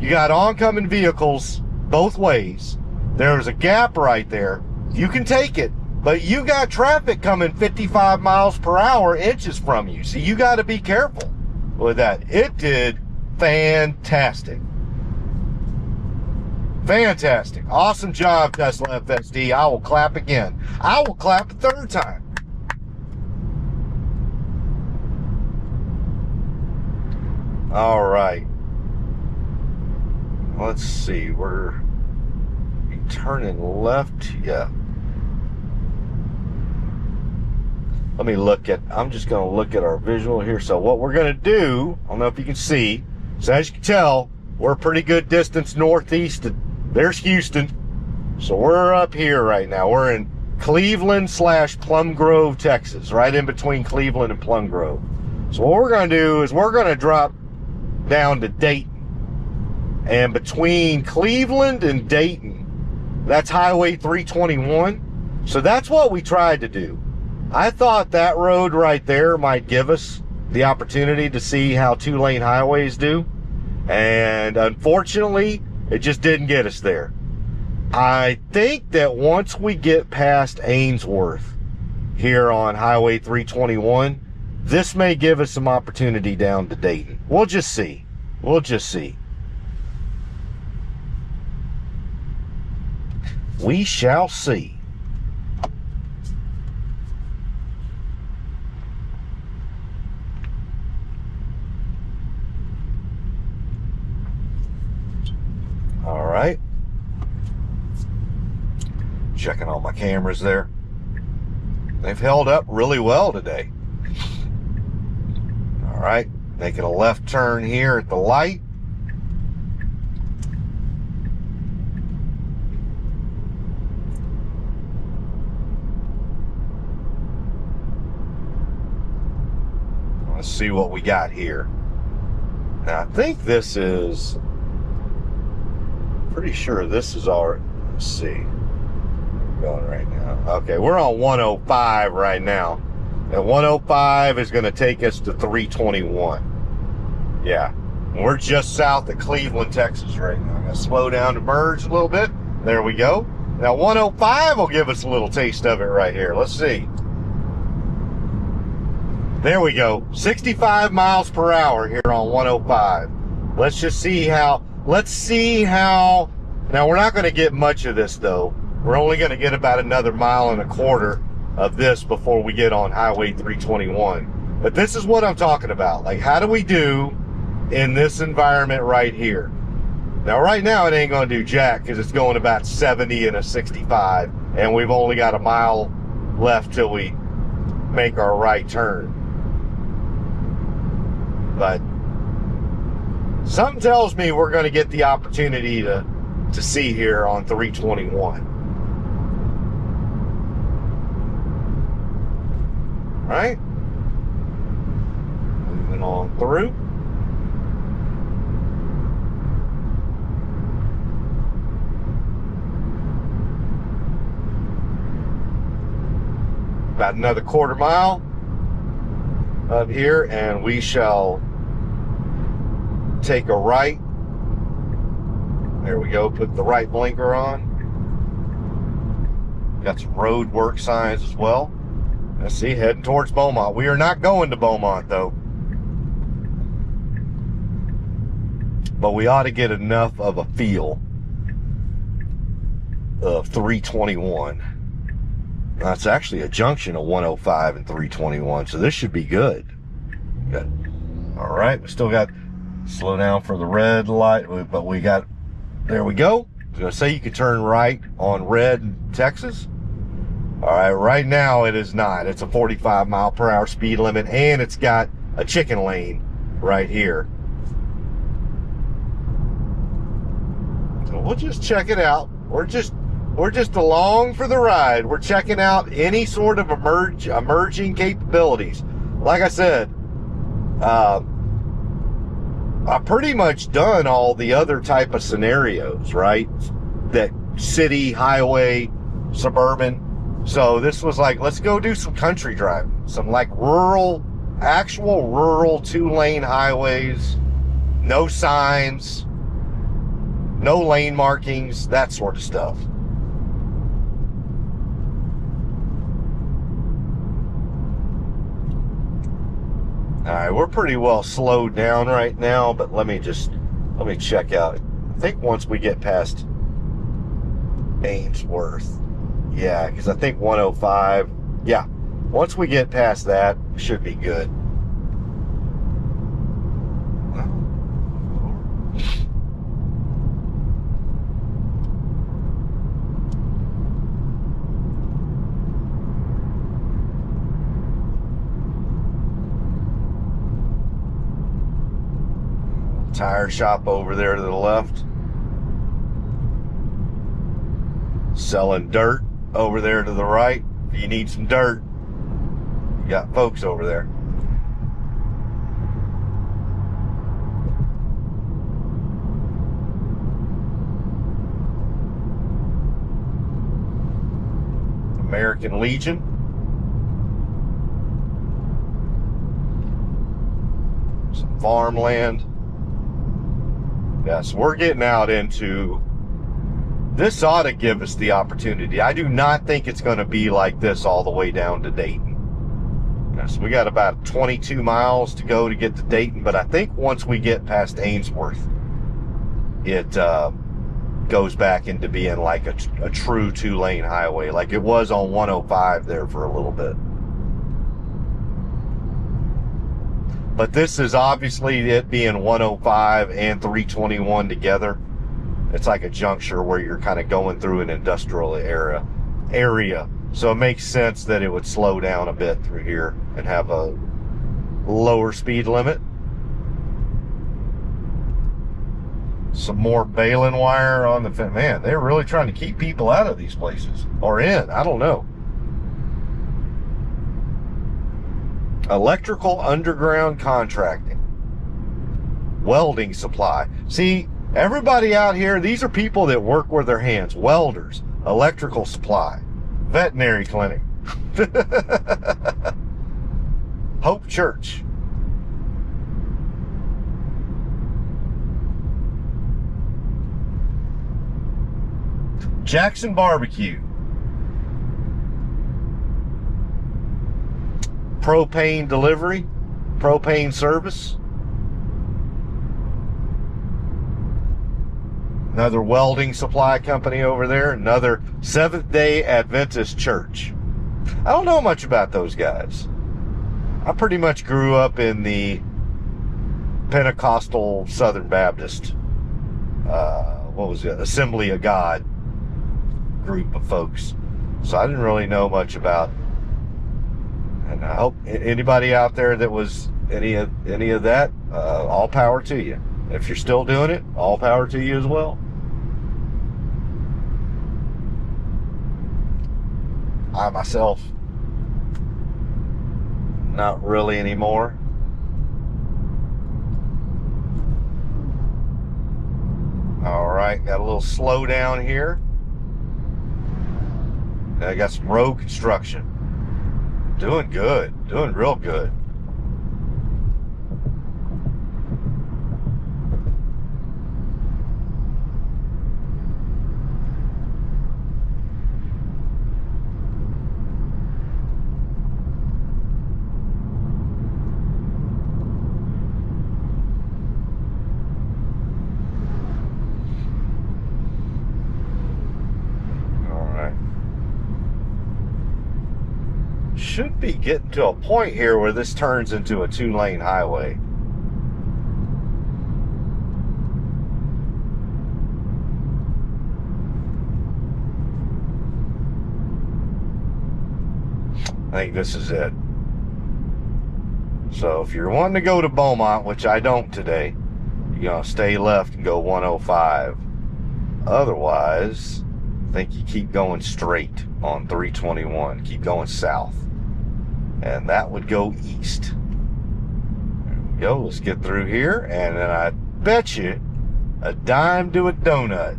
You got oncoming vehicles both ways. There's a gap right there. You can take it, but you got traffic coming 55 miles per hour inches from you. So you got to be careful with that. It did fantastic. Fantastic. Awesome job, Tesla FSD. I will clap again. I will clap a third time. All right. Let's see, we're turning left. Yeah. Let me look at, I'm just going to look at our visual here. So what we're going to do, I don't know if you can see, so as you can tell, we're a pretty good distance northeast. There's Houston. So we're up here right now. We're in Cleveland/Plum Grove, Texas, right in between Cleveland and Plum Grove. So what we're going to do is we're going to drop down to Dayton. And between Cleveland and Dayton, that's Highway 321. So that's what we tried to do. I thought that road right there might give us the opportunity to see how 2-lane highways do. And unfortunately, it just didn't get us there. I think that once we get past Ainsworth here on Highway 321, this may give us some opportunity down to Dayton. We'll just see. We'll just see. We shall see. All right. Checking all my cameras there. They've held up really well today. All right. Making a left turn here at the light. see what we got here. Now, I think this is, pretty sure this is our, let's see, going right now. Okay, we're on 105 right now. And 105 is going to take us to 321. Yeah, we're just south of Cleveland, Texas right now. I'm going to slow down to merge a little bit. There we go. Now 105 will give us a little taste of it right here. Let's see. There we go. 65 miles per hour here on 105. Let's just see how, now we're not going to get much of this though. We're only going to get about another 1.25 miles of this before we get on Highway 321. But this is what I'm talking about. Like, how do we do in this environment right here? Now, right now, it ain't going to do jack because it's going about 70 and a 65. And we've only got 1 mile left till we make our right turn. But something tells me we're going to get the opportunity to see here on 321. Right? Moving on through. About another 1/4 mile up here, and we shall take a right. There we go. Put the right blinker on. Got some road work signs as well. Let's see, heading towards Beaumont. We are not going to Beaumont though. But we ought to get enough of a feel of 321. That's actually a junction of 105 and 321, so this should be good. Good. All right, we still got, slow down for the red light, but we got, there we go. I was gonna say you could turn right on red in Texas. All right, right now it is not. It's a 45 mile per hour speed limit, and it's got a chicken lane right here. So we'll just check it out. We're just along for the ride. We're checking out any sort of emerging capabilities. Like I said, I've pretty much done all the other type of scenarios, right? That city, highway, suburban. So this was like, let's go do some country driving. Some like actual rural 2-lane highways, no signs, no lane markings, that sort of stuff. All right, we're pretty well slowed down right now, but let me check out. I think once we get past Ainsworth, yeah, because I think 105, yeah, once we get past that, should be good. Tire shop over there to the left. Selling dirt over there to the right. If you need some dirt, you got folks over there. American Legion. Some farmland. Yes, we're getting out into, this ought to give us the opportunity. I do not think it's going to be like this all the way down to Dayton. Yes, we got about 22 miles to go to get to Dayton, but I think once we get past Ainsworth, it goes back into being like a true 2-lane highway, like it was on 105 there for a little bit. But this is obviously it being 105 and 321 together. It's like a juncture where you're kind of going through an industrial area. So it makes sense that it would slow down a bit through here and have a lower speed limit. Some more baling wire on the fence. Man, they're really trying to keep people out of these places. Or in, I don't know. Electrical underground contracting. Welding supply. See, everybody out here, these are people that work with their hands. Welders, electrical supply, veterinary clinic, Hope Church. Jackson Barbecue. Propane delivery, propane service. Another welding supply company over there. Another Seventh-day Adventist church. I don't know much about those guys. I pretty much grew up in the Pentecostal Southern Baptist, Assembly of God group of folks. So I didn't really know much about. And I hope anybody out there that was any of that, all power to you. If you're still doing it, all power to you as well. I myself, not really anymore. All right, got a little slowdown here. I got some road construction. Doing good, doing real good. Should be getting to a point here where this turns into a 2-lane highway. I think this is it. So if you're wanting to go to Beaumont, which I don't today, you're going to stay left and go 105. Otherwise, I think you keep going straight on 321. Keep going south. And that would go east. There we go. Let's get through here. And then I bet you a dime to a donut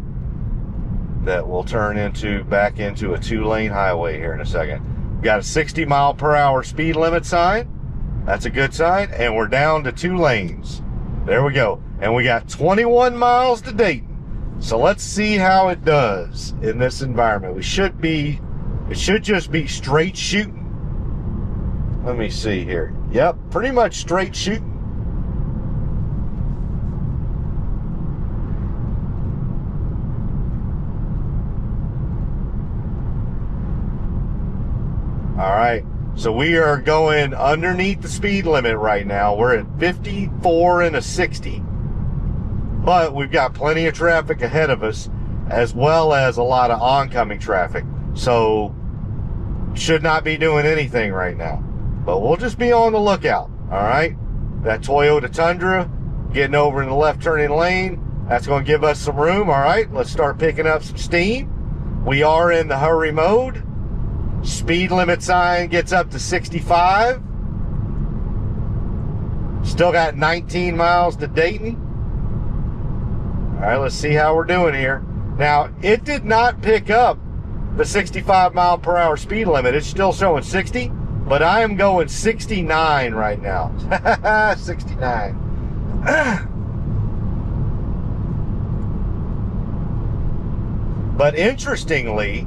that will turn back into a 2-lane highway here in a second. We got a 60 mile per hour speed limit sign. That's a good sign. And we're down to 2 lanes. There we go. And we got 21 miles to Dayton. So let's see how it does in this environment. It should just be straight shooting. Let me see here. Yep, pretty much straight shooting. All right, so we are going underneath the speed limit right now. We're at 54 and a 60. But we've got plenty of traffic ahead of us, as well as a lot of oncoming traffic. So, should not be doing anything right now. But we'll just be on the lookout, all right? That Toyota Tundra getting over in the left turning lane, that's going to give us some room, all right? Let's start picking up some steam. We are in the hurry mode. Speed limit sign gets up to 65. Still got 19 miles to Dayton. All right, let's see how we're doing here. Now, it did not pick up the 65 mile per hour speed limit. It's still showing 60. But I am going 69 right now. 69. But interestingly,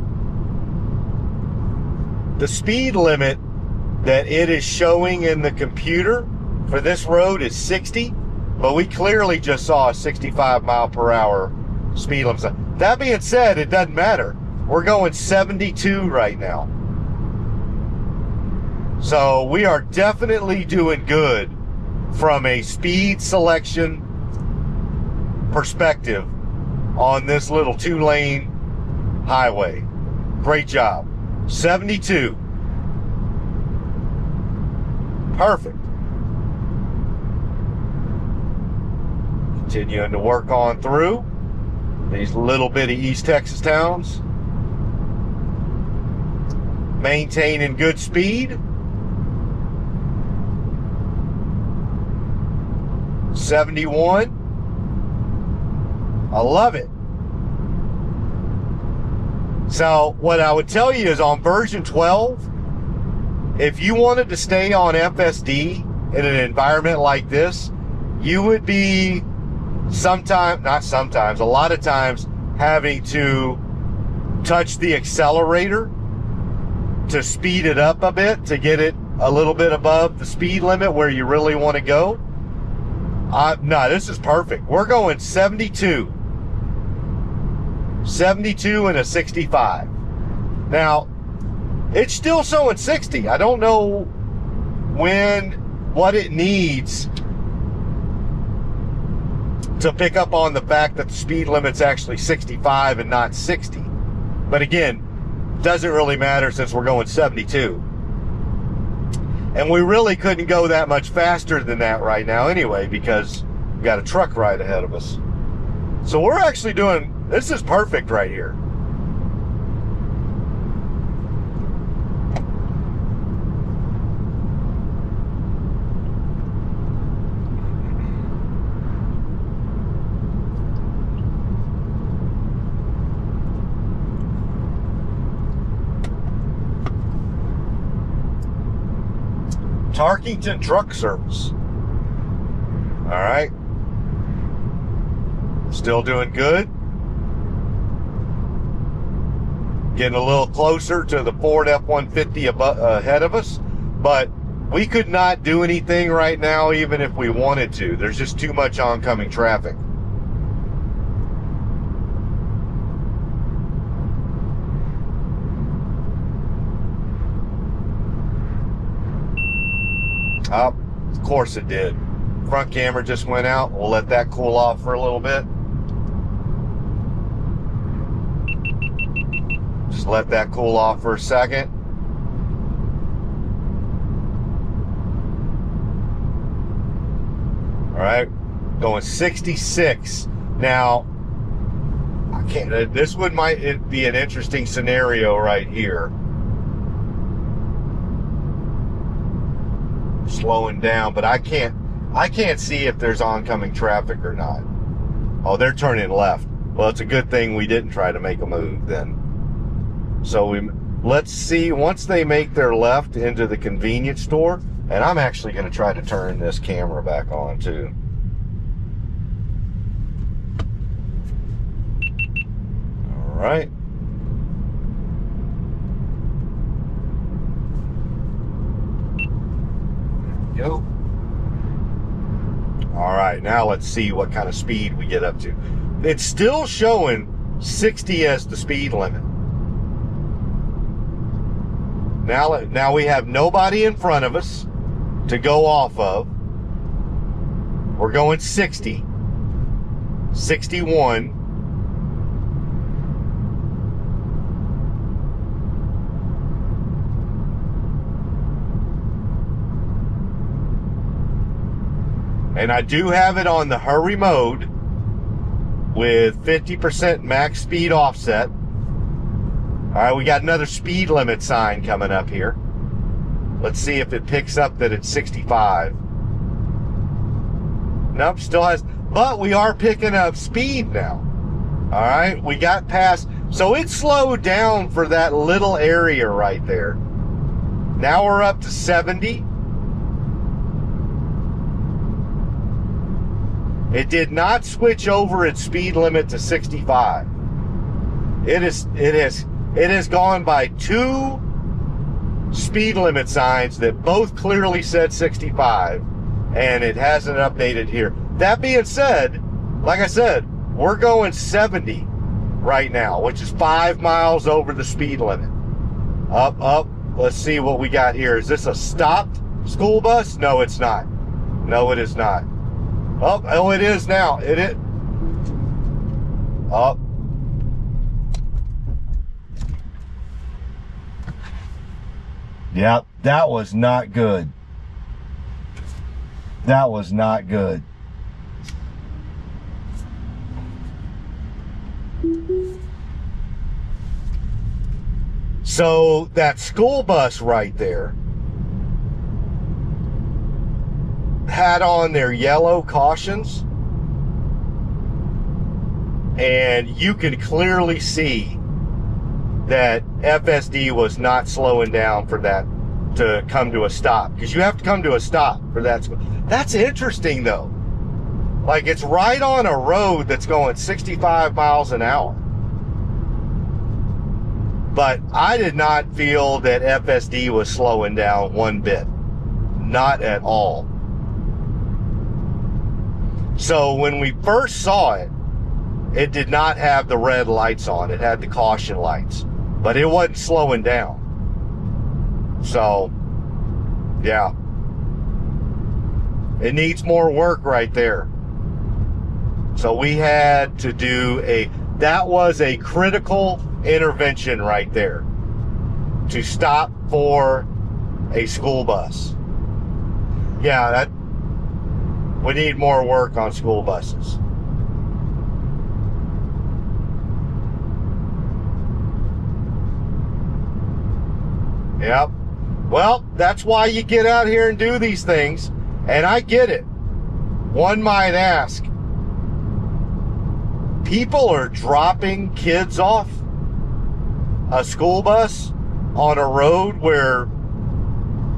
the speed limit that it is showing in the computer for this road is 60, but we clearly just saw a 65 mile per hour speed limit. That being said, it doesn't matter. We're going 72 right now. So we are definitely doing good from a speed selection perspective on this little 2-lane highway. Great job. 72. Perfect. Continuing to work on through these little bitty East Texas towns. Maintaining good speed. 71. I love it. So what I would tell you is on version 12, if you wanted to stay on FSD in an environment like this, you would be a lot of times having to touch the accelerator to speed it up a bit, to get it a little bit above the speed limit where you really want to go. No, this is perfect. We're going 72. 72 and a 65. Now, it's still showing 60. I don't know what it needs to pick up on the fact that the speed limit's actually 65 and not 60. But again, doesn't really matter since we're going 72. And we really couldn't go that much faster than that right now anyway, because we got a truck right ahead of us. So we're actually doing, this is perfect right here. Tarkington Truck Service. All right. Still doing good. Getting a little closer to the Ford F-150 ahead of us, but we could not do anything right now even if we wanted to. There's just too much oncoming traffic. Oh, of course it did. Front camera just went out. We'll let that cool off for a little bit. Just let that cool off for a second. All right, going 66. Now, I can't, this might be an interesting scenario right here. Slowing down, but I can't see if there's oncoming traffic or not. Oh, they're turning left. Well, it's a good thing we didn't try to make a move then. So let's see, once they make their left into the convenience store, and I'm actually going to try to turn this camera back on too. All right. Go. All right, now let's see what kind of speed we get up to. It's still showing 60 as the speed limit. Now we have nobody in front of us to go off of. We're going 60, 61. And I do have it on the hurry mode with 50% max speed offset. All right, we got another speed limit sign coming up here. Let's see if it picks up that it's 65. Nope, still has, but we are picking up speed now. All right, we got past, so it slowed down for that little area right there. Now we're up to 70. It did not switch over its speed limit to 65. It has gone by two speed limit signs that both clearly said 65, and it hasn't updated here. That being said, like I said, we're going 70 right now, which is 5 miles over the speed limit. Up. Let's see what we got here. Is this a stopped school bus? No, it's not. No, it is not. Oh, it is now. It is. Up. Yep, that was not good. That was not good. So that school bus right there, had on their yellow cautions, and you could clearly see that FSD was not slowing down for that to come to a stop, because you have to come to a stop for that. That's interesting though. Like, it's right on a road that's going 65 miles an hour. But I did not feel that FSD was slowing down one bit. Not at all. So when we first saw it, it did not have the red lights on. It had the caution lights. But it wasn't slowing down. So, yeah. It needs more work right there. So we had to do that was a critical intervention right there, to stop for a school bus. Yeah, we need more work on school buses. Yep. Well, that's why you get out here and do these things. And I get it. One might ask, people are dropping kids off a school bus on a road where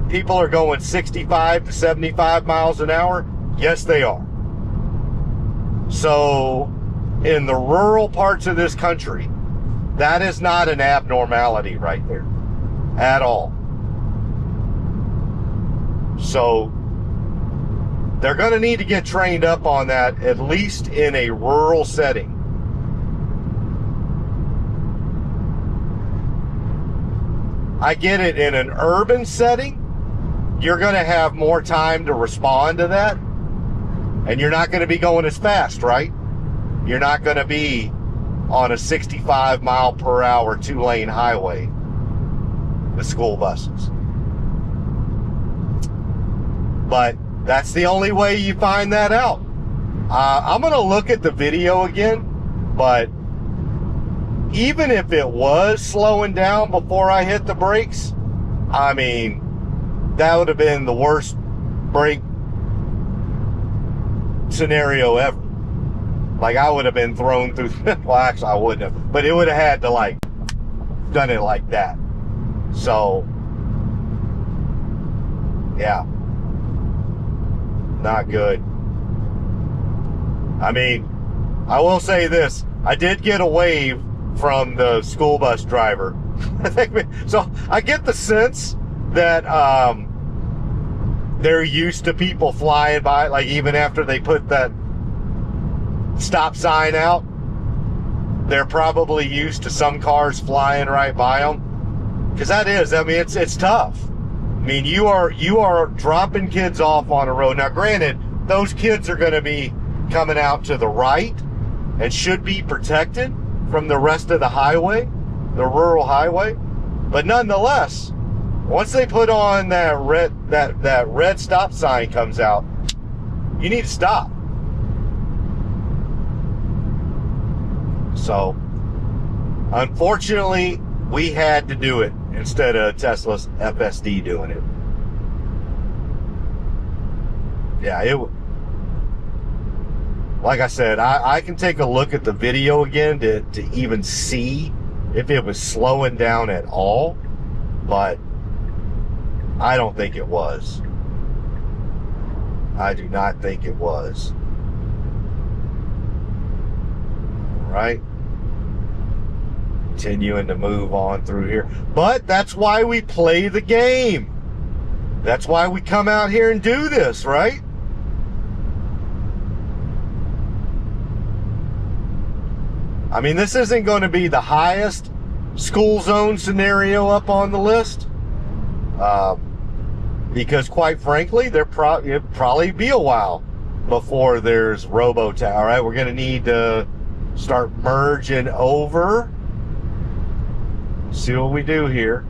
people are going 65 to 75 miles an hour? Yes, they are. So, in the rural parts of this country, that is not an abnormality right there at all. So, they're going to need to get trained up on that, at least in a rural setting. I get it, in an urban setting, you're going to have more time to respond to that. And you're not going to be going as fast, right? You're not going to be on a 65 mile per hour 2-lane highway with school buses. But that's the only way you find that out. I'm going to look at the video again, but even if it was slowing down before I hit the brakes, I mean, that would have been the worst brake scenario ever. Like, I would have been thrown through, well, actually I wouldn't have, but it would have had to, like, done it like that. So, yeah. Not good. I mean, I will say this. I did get a wave from the school bus driver. So I get the sense that they're used to people flying by, like, even after they put that stop sign out, they're probably used to some cars flying right by them. Because that is, I mean, it's tough. I mean, you are dropping kids off on a road. Now, granted, those kids are going to be coming out to the right and should be protected from the rest of the highway, the rural highway. But nonetheless, once they put on that red stop sign comes out, you need to stop. So, unfortunately, we had to do it instead of Tesla's FSD doing it. Yeah, like I said, I can take a look at the video again to even see if it was slowing down at all, but I don't think it was. I do not think it was. All right. Continuing to move on through here. But that's why we play the game. That's why we come out here and do this, right? I mean, this isn't going to be the highest school zone scenario up on the list. Because quite frankly, it'll probably be a while before there's robo-taxi. All right, we're going to need to start merging over. See what we do here.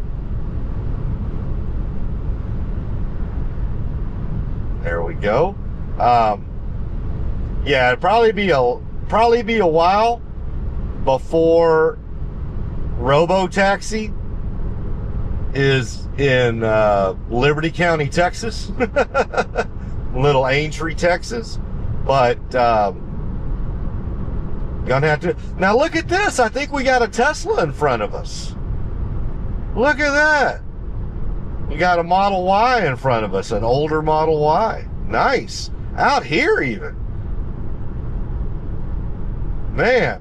There we go. Yeah, it'd probably be a while before robo-taxi is in Liberty County, Texas. little Aintree, Texas. But gonna have to. Now look at this. I think we got a Tesla in front of us. Look at that. We got a Model Y in front of us, an older Model Y. Nice. Out here even. Man,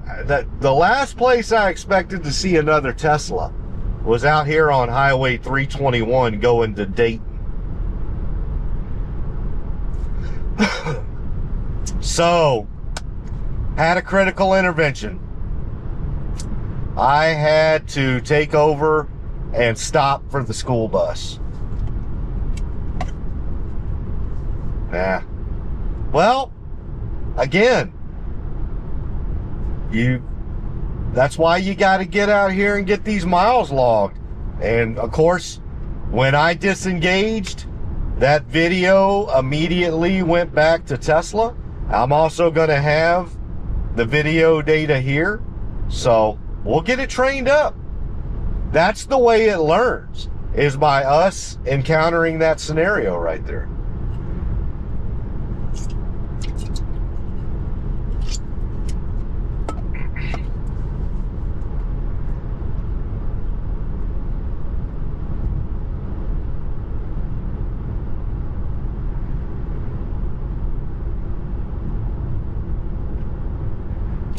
the last place I expected to see another Tesla was out here on Highway 321 going to Dayton. So, had a critical intervention. I had to take over and stop for the school bus. Yeah. Well, again, that's why you got to get out here and get these miles logged. And of course, when I disengaged, that video immediately went back to Tesla. I'm also going to have the video data here, so we'll get it trained up. That's the way it learns, is by us encountering that scenario right there.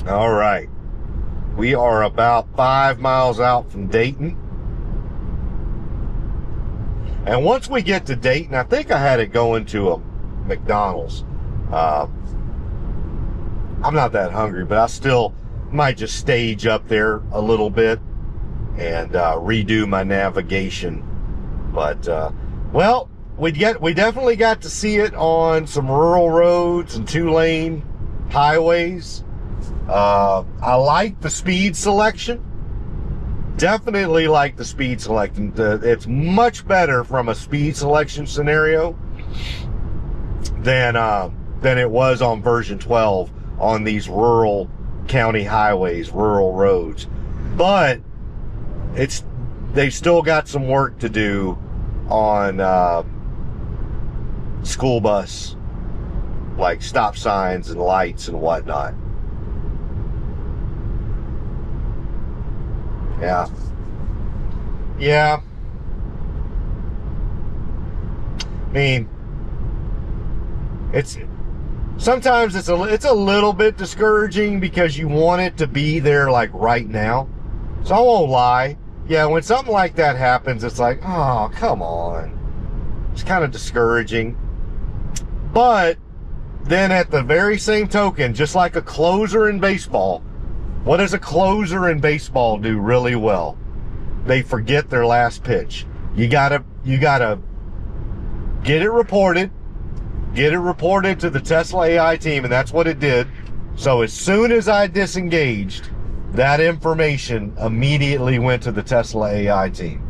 All right, we are about 5 miles out from Dayton. And once we get to Dayton, I think I had it going to a McDonald's. I'm not that hungry, but I still might just stage up there a little bit and redo my navigation. But, well, we definitely got to see it on some rural roads and 2-lane highways. I like the speed selection. Definitely like the speed selection. It's much better from a speed selection scenario than it was on version 12 on these rural county highways, rural roads. But they've still got some work to do on school bus, like stop signs and lights and whatnot. Yeah. I mean, sometimes it's a little bit discouraging because you want it to be there like right now. So I won't lie. Yeah, when something like that happens, it's like, oh, come on. It's kind of discouraging. But then at the very same token, just like a closer in baseball, what does a closer in baseball do really well? They forget their last pitch. You gotta get it reported to the Tesla AI team, and that's what it did. So as soon as I disengaged, that information immediately went to the Tesla AI team.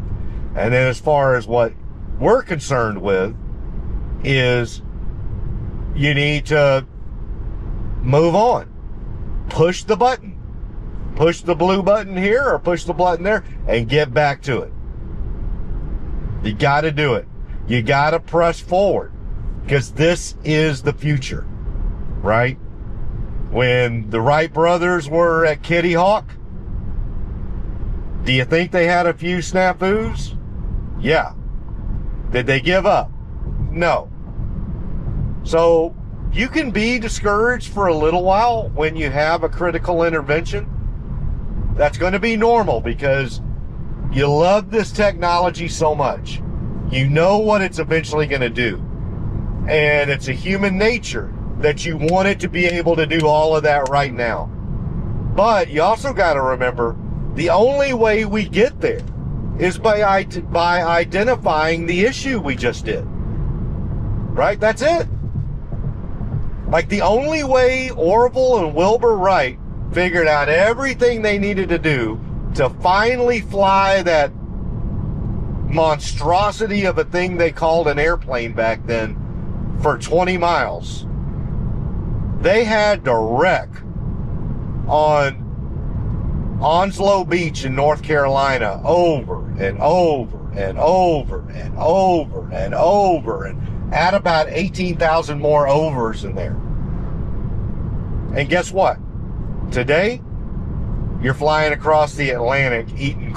And then as far as what we're concerned with is you need to move on. Push the button. Push the blue button here or push the button there and get back to it. You got to do it. You got to press forward because this is the future, right? When the Wright brothers were at Kitty Hawk, do you think they had a few snafus? Yeah. Did they give up? No. So you can be discouraged for a little while when you have a critical intervention. That's going to be normal because you love this technology so much. You know what it's eventually going to do. And it's a human nature that you want it to be able to do all of that right now. But you also got to remember, the only way we get there is by identifying the issue we just did. Right? That's it. Like the only way Orville and Wilbur Wright figured out everything they needed to do to finally fly that monstrosity of a thing they called an airplane back then for 20 miles. They had to wreck on Onslow Beach in North Carolina over and over and over and over and over. And add about 18,000 more overs in there. And guess what? Today, you're flying across the Atlantic eating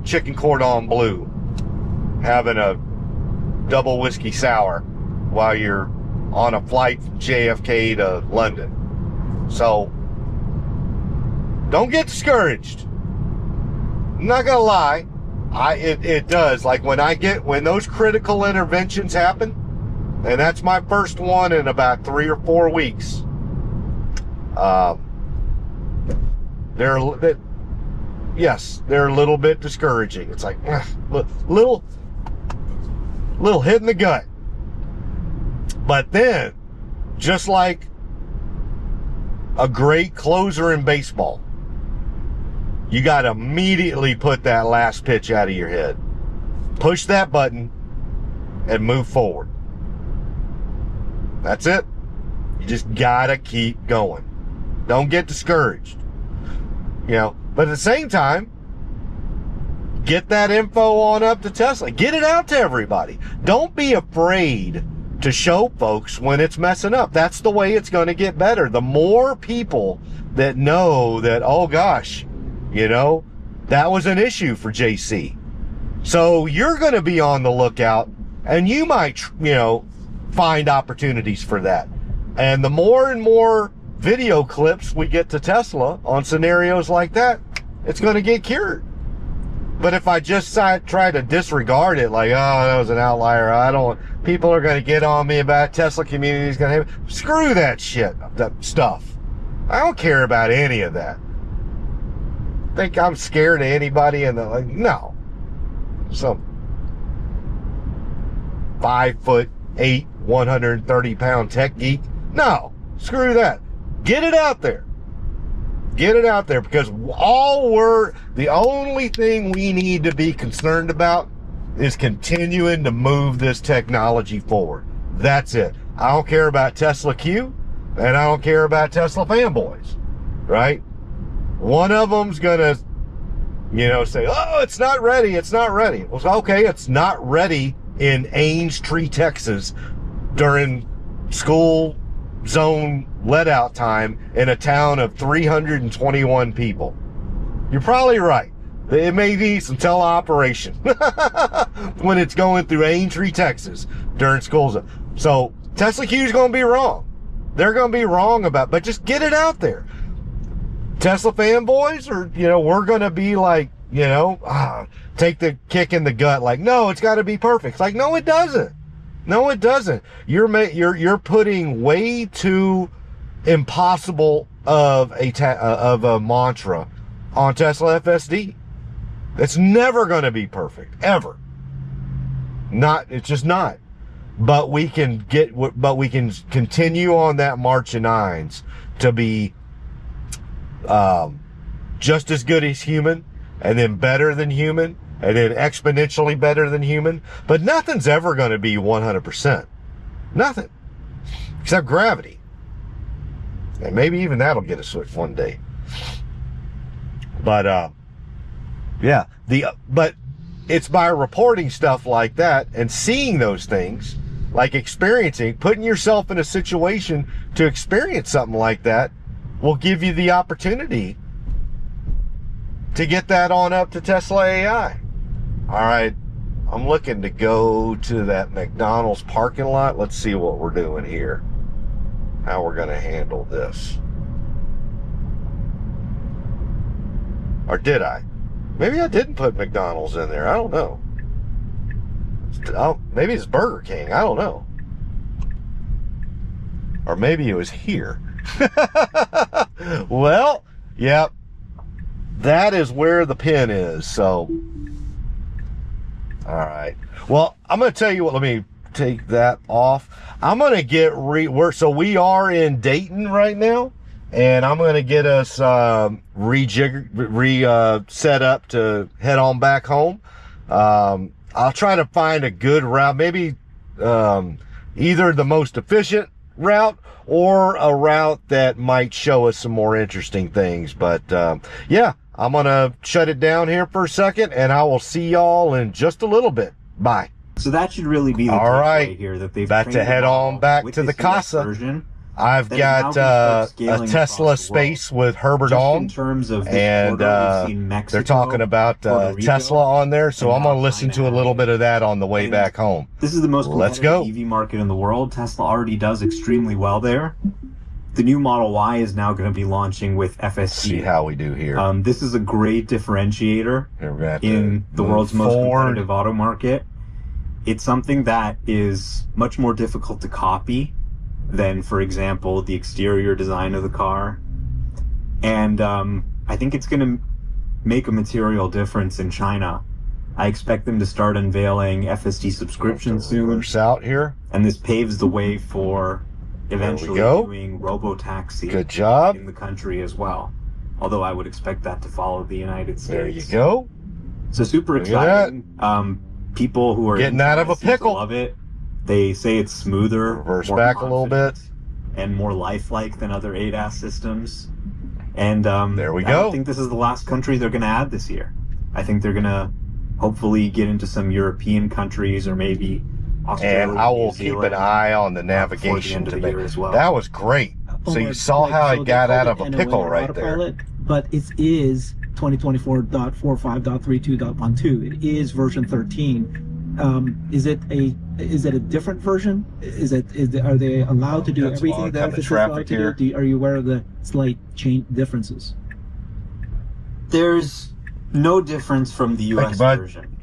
chicken cordon bleu, having a double whiskey sour while you're on a flight from JFK to London. So, don't get discouraged. I'm not gonna lie, it does. Like when those critical interventions happen, and that's my first one in about 3 or 4 weeks. They're a little bit discouraging. It's like little hit in the gut. But then, just like a great closer in baseball, you got to immediately put that last pitch out of your head. Push that button and move forward. That's it. You just got to keep going. Don't get discouraged. You know, but at the same time, get that info on up to Tesla. Get it out to everybody. Don't be afraid to show folks when it's messing up. That's the way it's going to get better. The more people that know that, oh gosh, you know, that was an issue for JC. So you're going to be on the lookout, and you might, you know, find opportunities for that. And the more and more video clips we get to Tesla on scenarios like that, it's going to get cured. But if I just try to disregard it, like, oh, that was an outlier, people are going to get on me about it, Tesla community's going to have, screw that shit, that stuff. I don't care about any of that. Think I'm scared of anybody? And like, no. Some 5'8", 130-pound tech geek? No, screw that. Get it out there. Get it out there, because the only thing we need to be concerned about is continuing to move this technology forward. That's it. I don't care about Tesla Q, and I don't care about Tesla fanboys, right? One of them's gonna, you know, say, oh, it's not ready, it's not ready. Well, okay, it's not ready in Ainsworth, Texas during school zone let-out time in a town of 321 people. You're probably right. It may need some teleoperation when it's going through Ainsworth, Texas during school zone. So Tesla Q is going to be wrong. They're going to be wrong about, but just get it out there. Tesla fanboys, or, you know, we're going to be like, you know, take the kick in the gut, like, no, it's got to be perfect. It's like, no, it doesn't. No, it doesn't. You're putting way too impossible of a mantra on Tesla FSD. It's never going to be perfect, ever. It's just not. But we can continue on that march in nines to be just as good as human, and then better than human, and then exponentially better than human. But nothing's ever going to be 100%. Nothing. Except gravity. And maybe even that'll get us one day. But, yeah. But it's by reporting stuff like that and seeing those things, like experiencing, putting yourself in a situation to experience something like that, will give you the opportunity to get that on up to Tesla AI. All right, I'm looking to go to that McDonald's parking lot. Let's see what we're doing here, how we're going to handle this. Or did I? Maybe I didn't put McDonald's in there. I don't know. Maybe it's Burger King. I don't know. Or maybe it was here. Well, yep. That is where the pin is. So, all right. Well, I'm going to tell you what. Let me take that off. I'm going to get so we are in Dayton right now, and I'm going to get us set up to head on back home. I'll try to find a good route, maybe either the most efficient route or a route that might show us some more interesting things. But yeah, I'm going to shut it down here for a second, and I will see y'all in just a little bit. Bye. So that should really be the all right takeaway here, that they've about to trained head the model on back with to the this US casa. version. I've that it now got can start a scaling Tesla across the world. space with Herbert Just on, in terms of this and quarter, we've seen Mexico, they're talking about Puerto Rico, Tesla on there, so and I'm now going to listen China to a little bit of that on the way And back home. This is the most Let's competitive go. EV market in the world. Tesla already does extremely well there. The new Model Y is now going to be launching with FSD. See how we do here. This is a great differentiator in the world's most competitive auto market. It's something that is much more difficult to copy than, for example, the exterior design of the car. And I think it's going to make a material difference in China. I expect them to start unveiling FSD subscriptions soon. Out here. And this paves the way for eventually doing robo-taxi Good job. in the country as well. Although I would expect that to follow the United States. There you go. So super exciting. People who are getting out of a pickle love it. They say it's smoother, reverse more back a little bit, and more lifelike than other ADAS systems. And there we I go. don't think this is the last country they're going to add this year. I think they're going to hopefully get into some European countries or maybe Australia. And I will keep an eye on the navigation to make as well. That was great. So you saw how I got out of a pickle right there. But it is 2024.45.32.12. It is version 13. Is it a different version? Are they allowed to do everything that FSD is allowed to do? Are you aware of the slight change differences? There's no difference from the US version.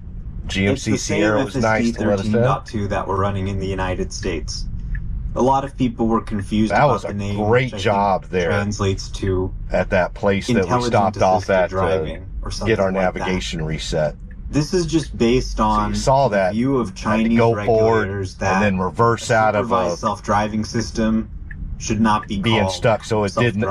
GMC Sierra was nice to let us know. 13.2 that we're running in the United States. A lot of people were confused about the name. That was a great job there. Translates to at that place that we stopped off at to get our navigation reset. This is just based on the view of Chinese regulators that and then reverse out of a self-driving system should not be being stuck. So it didn't.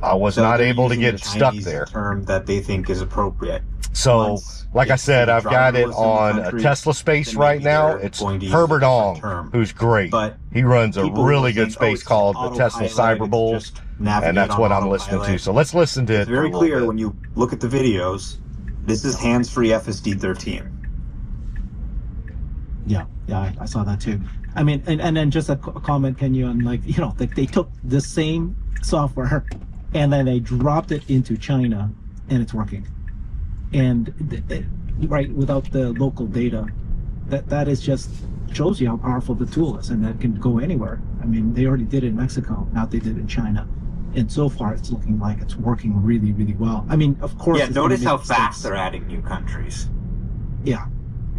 I was not able to get it stuck there. Term that they think is appropriate. So, like I said, I've got it on a Tesla space right now. It's Herbert Ong, who's great. He runs a really good space called the Tesla Cyberbull, and that's what I'm listening to. So let's listen to it. It's very clear when you look at the videos. This is hands-free FSD 13. Yeah, I saw that too. I mean, and then just a comment, can you, on they took the same software and then they dropped it into China and it's working. And right, without the local data, that is just shows you how powerful the tool is, and that can go anywhere. I mean, they already did it in Mexico, now they did it in China. And so far, it's looking like it's working really, really well. I mean, of course. Yeah, notice how fast they're adding new countries. Yeah.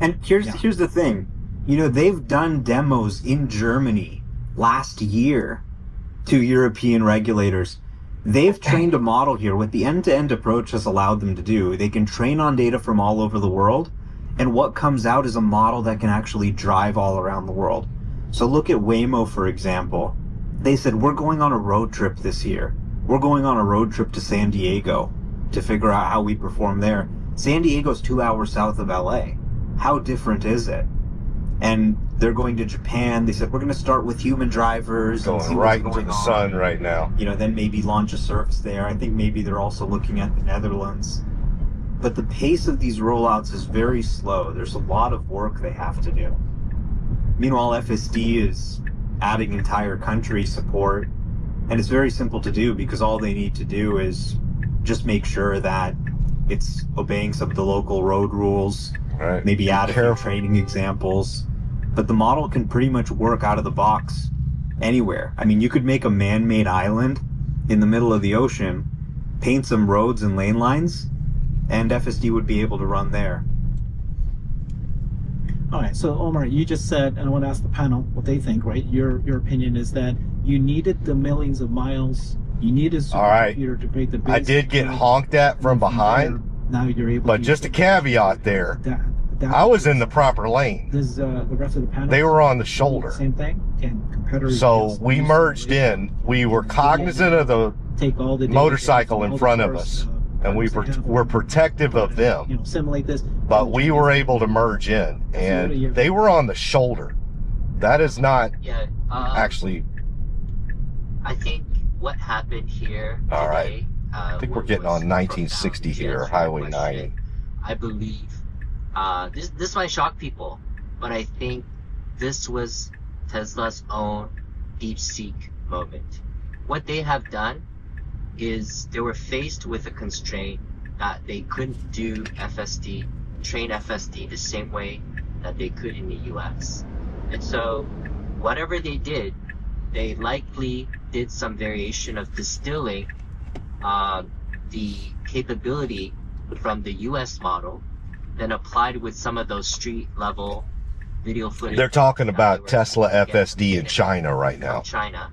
And here's the thing. They've done demos in Germany last year to European regulators. They've trained a model here. What the end-to-end approach has allowed them to do, they can train on data from all over the world, and what comes out is a model that can actually drive all around the world. So look at Waymo, for example. They said, we're going on a road trip this year. We're going on a road trip to San Diego to figure out how we perform there. San Diego's 2 hours south of LA. How different is it? And they're going to Japan. They said, we're going to start with human drivers. Going right into the sun right now. Then maybe launch a service there. I think maybe they're also looking at the Netherlands. But the pace of these rollouts is very slow. There's a lot of work they have to do. Meanwhile, FSD is adding entire country support, and it's very simple to do because all they need to do is just make sure that it's obeying some of the local road rules, maybe add a few training examples, but the model can pretty much work out of the box anywhere. I mean, you could make a man-made island in the middle of the ocean, paint some roads and lane lines, and FSD would be able to run there. All right, so Omar, you just said, and I want to ask the panel what they think, right? Your opinion is that you needed the millions of miles, you needed a supercomputer to create the base. I did get honked at from behind, now you're able but just a caveat there. I was in the proper lane. Does the rest of the panel? They were on the shoulder. Same thing? Can competitors? So we merged in. We were cognizant of the motorcycle in front of us. And we were protective of them, simulate this. But we were able to merge in, and they were on the shoulder. That is not actually. I think what happened here today. All right. I think we're getting on 1960 here, Highway 90. I believe this might shock people. but I think this was Tesla's own DeepSeek moment. What they have done is they were faced with a constraint that they couldn't do FSD, train FSD the same way that they could in the US. And so whatever they did, they likely did some variation of distilling the capability from the US model, then applied with some of those street level video footage. They're talking that about they were Tesla able to get FSD in China right now. from China.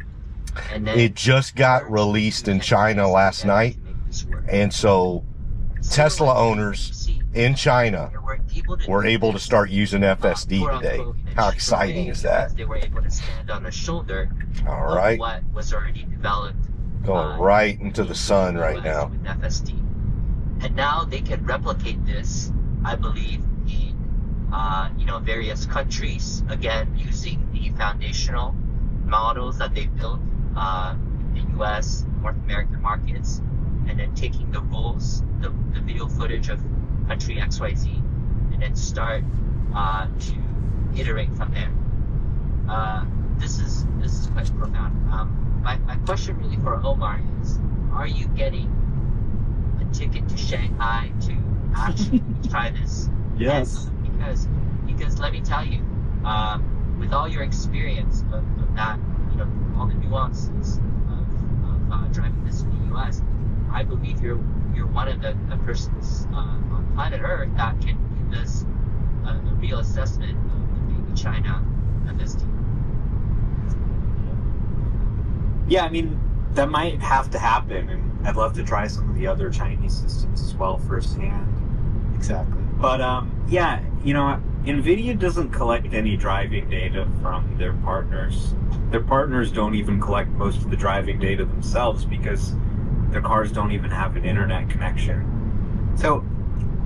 And then It just got released in China last night, and so Tesla owners in China were able to start using FSD today. How exciting is that? They were able to stand on the shoulder All of right, what was already developed. going right into the sun right now. With FSD. And now they can replicate this, I believe, in various countries, again using the foundational models that they built in the US, North American markets, and then taking the rules, the video footage of country XYZ, and then start to iterate from there. This is quite profound. My question really for Omar is, are you getting a ticket to Shanghai to actually try this? Yes. Because let me tell you, with all your experience of that, all the nuances of driving this in the US, I believe you're one of the persons on planet Earth that can give us a real assessment of the baby China FSD. Yeah, I mean, that might have to happen, and I'd love to try some of the other Chinese systems as well firsthand. Exactly. But yeah, NVIDIA doesn't collect any driving data from their partners. Their partners don't even collect most of the driving data themselves because their cars don't even have an internet connection. So,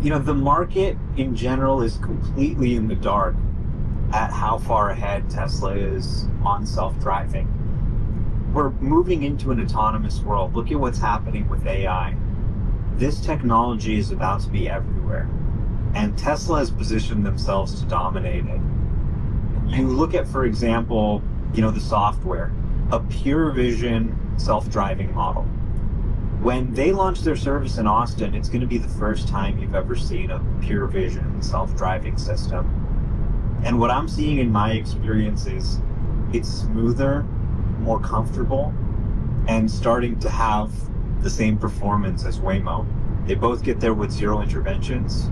the market in general is completely in the dark at how far ahead Tesla is on self-driving. We're moving into an autonomous world. Look at what's happening with AI. This technology is about to be everywhere, and Tesla has positioned themselves to dominate it. You look at, for example, the software, a pure vision self-driving model. When they launch their service in Austin, it's going to be the first time you've ever seen a pure vision self-driving system. And what I'm seeing in my experience is it's smoother, more comfortable, and starting to have the same performance as Waymo. They both get there with zero interventions,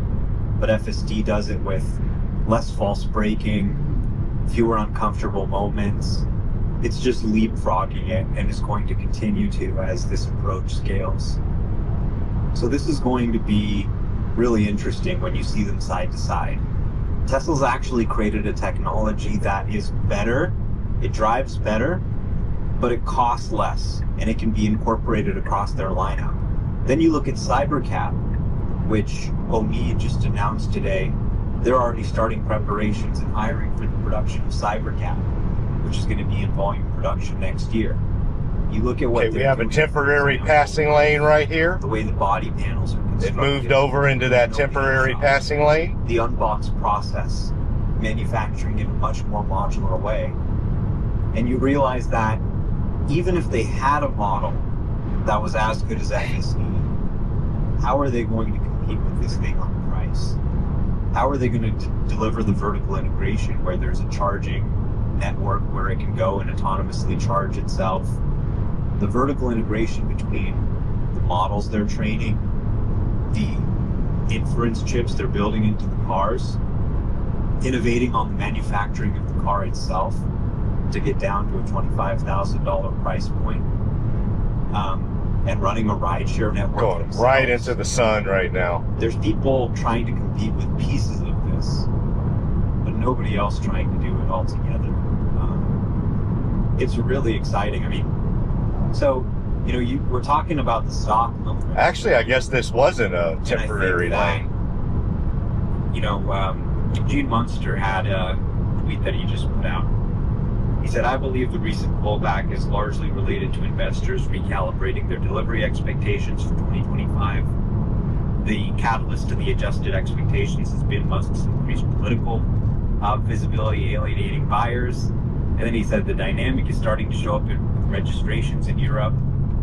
but FSD does it with less false braking, fewer uncomfortable moments. It's just leapfrogging it, and is going to continue to as this approach scales. So this is going to be really interesting when you see them side to side. Tesla's actually created a technology that is better, it drives better, but it costs less, and it can be incorporated across their lineup. Then you look at Cybercab, which Oni just announced today. They're already starting preparations and hiring for the production of Cybercab, which is going to be in volume production next year. You look at what we have a temporary passing lane right here. The way the body panels are constructed. It moved over into that temporary passing lane. The unbox process, manufacturing in a much more modular way. And you realize that even if they had a model that was as good as FSD, how are they going to compete with this thing on price? How are they going to deliver the vertical integration where there's a charging network where it can go and autonomously charge itself? The vertical integration between the models they're training, the inference chips they're building into the cars, innovating on the manufacturing of the car itself to get down to a $25,000 price point, and running a rideshare network. Going themselves. right into the sun right now. There's people trying to compete with pieces of this, but nobody else trying to do it all together. It's really exciting. I mean, so, we're talking about the stock movement. Actually, I guess this wasn't a temporary lane. Gene Munster had a tweet that he just put out. He said, I believe the recent pullback is largely related to investors recalibrating their delivery expectations for 2025. The catalyst to the adjusted expectations has been Musk's increased political visibility alienating buyers. And then he said the dynamic is starting to show up with registrations in Europe,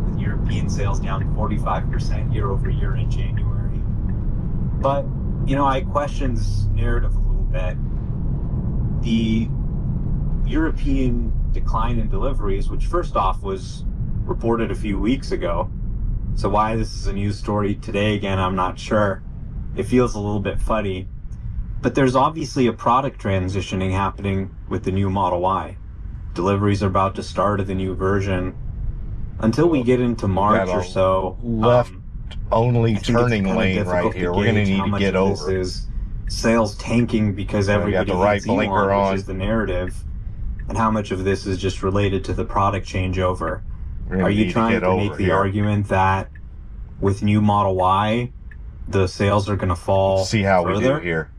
with European sales down 45% year over year in January. But, you know, I question this narrative a little bit. The European decline in deliveries, which first off was reported a few weeks ago, so why this is a news story today again, I'm not sure. It feels a little bit funny. But there's obviously a product transitioning happening with the new Model Y. Deliveries are about to start of the new version. Until we get into March or so, left only I think it's turning kinda lane difficult right to here. We're going to gauge need how to much get of this over. is sales tanking because We got everybody the right hates Elon, blinker on. which is the narrative, and how much of this is just related to the product changeover. We're gonna Are you need trying get to make over the here. argument that with new Model Y, the sales are going to fall See how further? we do here.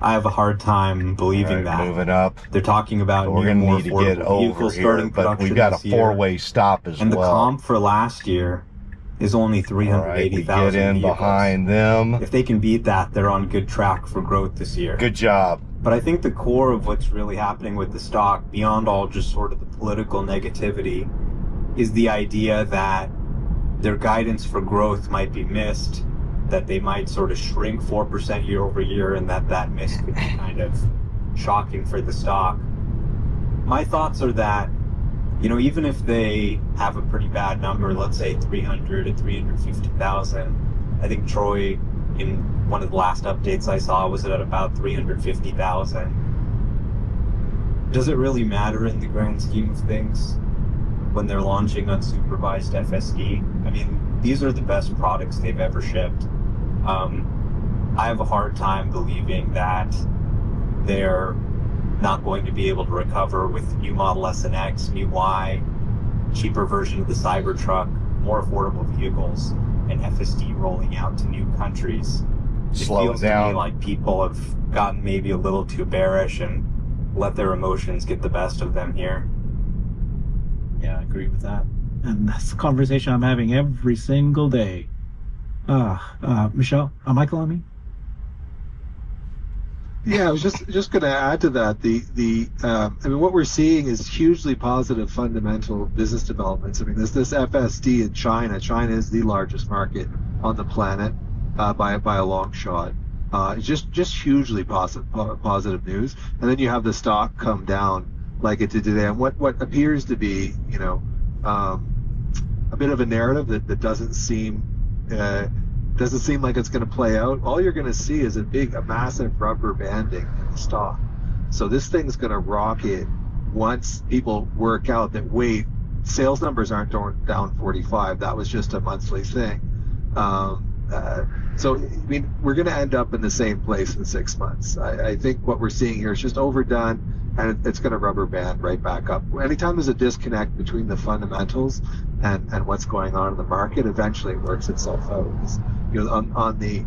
I have a hard time believing All right, that. moving up. They're talking about So we're new, going to more need to get affordable over vehicles here, starting but production we've got a this year. four-way stop as And the well. comp for last year is only All right, we 380,000 get in vehicles. behind them. If they can beat that, they're on good track for growth this year. Good job. But I think the core of what's really happening with the stock, beyond all just sort of the political negativity, is the idea that their guidance for growth might be missed, that they might sort of shrink 4% year over year, and that miss could be kind of shocking for the stock. My thoughts are that, you know, even if they have a pretty bad number, let's say 300 to 350,000, I think Troy, in one of the last updates I saw, was at about 350,000. Does it really matter in the grand scheme of things when they're launching unsupervised FSD? I mean, these are the best products they've ever shipped. I have a hard time believing that they're not going to be able to recover with new Model S and X, new Y, cheaper version of the Cybertruck, more affordable vehicles, and FSD rolling out to new countries. Slow it feels down. to me like people have gotten maybe a little too bearish and let their emotions get the best of them here. Yeah, I agree with that. And that's a conversation I'm having every single day. Michelle, Michael, I mean? Yeah, I was just going to add to that. I mean, what we're seeing is hugely positive fundamental business developments. I mean, there's this FSD in China. China is the largest market on the planet by a long shot. It's just hugely positive news. And then you have the stock come down like it did today, and what appears to be, you know, a bit of a narrative that doesn't seem like it's going to play out. All you're going to see is a massive rubber banding in the stock. So this thing's going to rocket once people work out that, wait, sales numbers aren't down 45. That was just a monthly thing. So, I mean, we're going to end up in the same place in 6 months. I think what we're seeing here is just overdone, and it's going to rubber band right back up. Anytime there's a disconnect between the fundamentals and what's going on in the market, eventually it works itself out. You know, on the,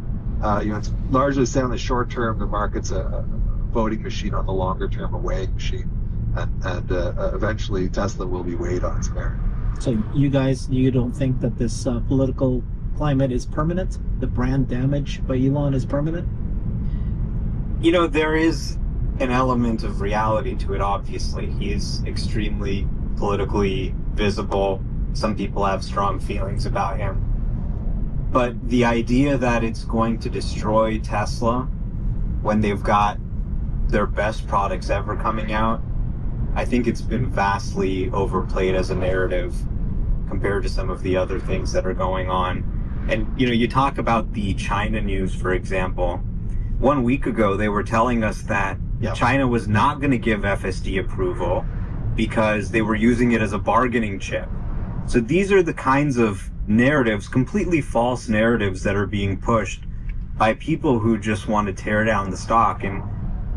you know, it's largely say on the short term, the market's a voting machine. On the longer term, a weighing machine, and eventually Tesla will be weighed on its merit. So you don't think that this political climate is permanent? The brand damage by Elon is permanent? You know, there is an element of reality to it, obviously. He is extremely politically visible. Some people have strong feelings about him. But the idea that it's going to destroy Tesla when they've got their best products ever coming out, I think it's been vastly overplayed as a narrative compared to some of the other things that are going on. And, you know, you talk about the China news, for example. 1 week ago, they were telling us that China was not going to give FSD approval because they were using it as a bargaining chip. So these are the kinds of narratives, completely false narratives, that are being pushed by people who just want to tear down the stock. And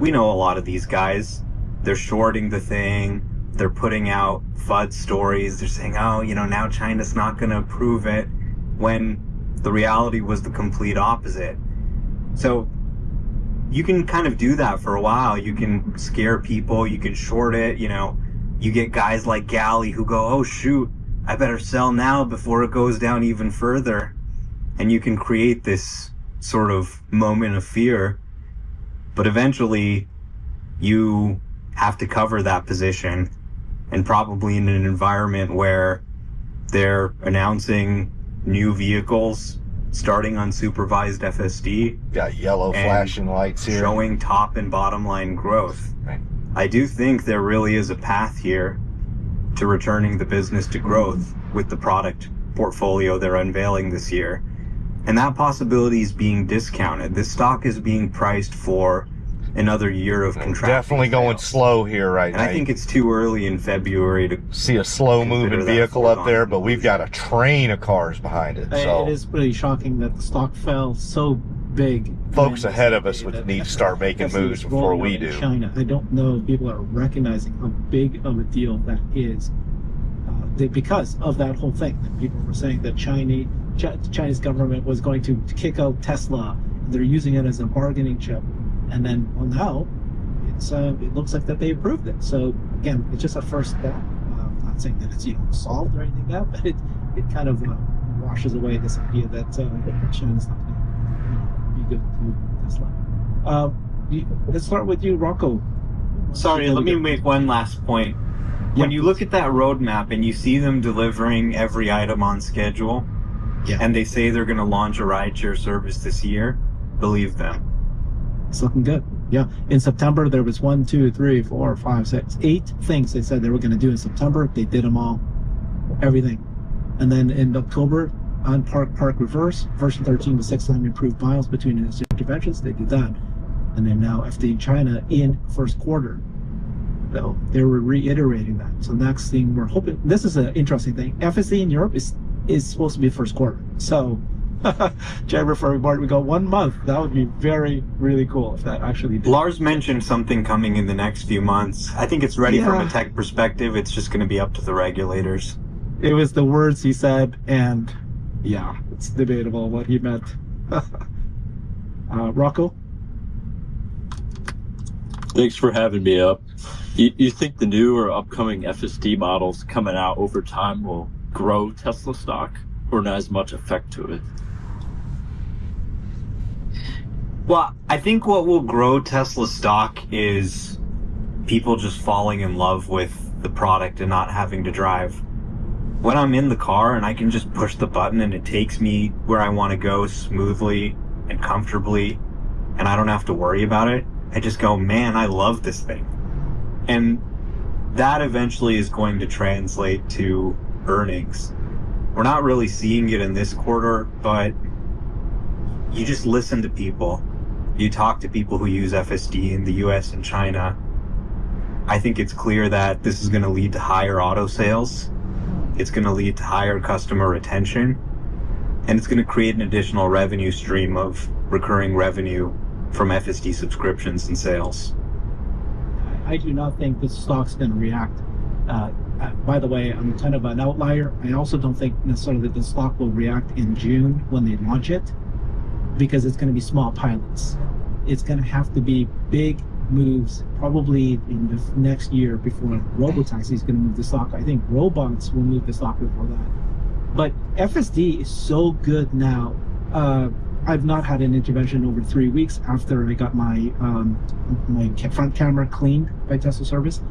we know a lot of these guys. They're shorting the thing. They're putting out FUD stories. They're saying, oh, you know, now China's not going to approve it, when the reality was the complete opposite. So you can kind of do that for a while. You can scare people. You can short it. You know, you get guys like Galley who go, oh, shoot, I better sell now before it goes down even further. And you can create this sort of moment of fear. But eventually, you have to cover that position, and probably in an environment where they're announcing new vehicles starting unsupervised FSD. Got yellow and flashing lights here. Showing top and bottom line growth. Right. I do think there really is a path here to returning the business to growth with the product portfolio they're unveiling this year. And that possibility is being discounted. This stock is being priced for another year of contracting. Definitely going sales. slow here right now. And I think it's too early in February to see a slow moving consider that vehicle up foregone there, but we've got a train of cars behind it. So It is pretty shocking that the stock fell so big. folks when ahead of us they- would that need to start making FSD moves is before rolling we out in do. China. I don't know if people are recognizing how big of a deal that is. Because of that whole thing, that people were saying that Chinese government was going to kick out Tesla. They're using it as a bargaining chip, and then now it looks like that they approved it. So again, it's just a first step. I'm not saying that it's solved or anything like that, but it kind of washes away this idea that China's not going to be good to Tesla. Let's start with you, Rocco. Sorry, let me make one last point. When you look at that roadmap and you see them delivering every item on schedule, and they say they're going to launch a rideshare service this year, believe them. It's looking good. Yeah. In September, there was 1, 2, 3, 4, 5, 6, 8 things they said they were going to do in September. They did them all. Everything. And then in October, unparked park reverse, version 13 with 6 time improved miles between interventions. They did that. And then now FD in China in first quarter. So they were reiterating that. So next thing we're hoping, this is an interesting thing. FSD in Europe is supposed to be first quarter. So January, February, March, we go 1 month. That would be really cool if that actually did. Lars mentioned something coming in the next few months. I think it's ready from a tech perspective. It's just going to be up to the regulators. It was the words he said, and yeah, it's debatable what he meant. Rocco? Thanks for having me up. You think the new or upcoming FSD models coming out over time will grow Tesla stock, or not as much effect to it? Well, I think what will grow Tesla stock is people just falling in love with the product and not having to drive. When I'm in the car and I can just push the button and it takes me where I want to go smoothly and comfortably, and I don't have to worry about it, I just go, man, I love this thing. And that eventually is going to translate to earnings. We're not really seeing it in this quarter, but you just listen to people. You talk to people who use FSD in the US and China. I think it's clear that this is going to lead to higher auto sales. It's going to lead to higher customer retention. And it's going to create an additional revenue stream of recurring revenue from FSD subscriptions and sales. I do not think the stock's going to react. By the way, I'm kind of an outlier. I also don't think necessarily that the stock will react in June when they launch it, because it's going to be small pilots. It's going to have to be big moves, probably in the next year before Robotaxi is going to move the stock. I think robots will move the stock before that. But FSD is so good now. I've not had an intervention over 3 weeks after I got my front camera cleaned by Tesla Service,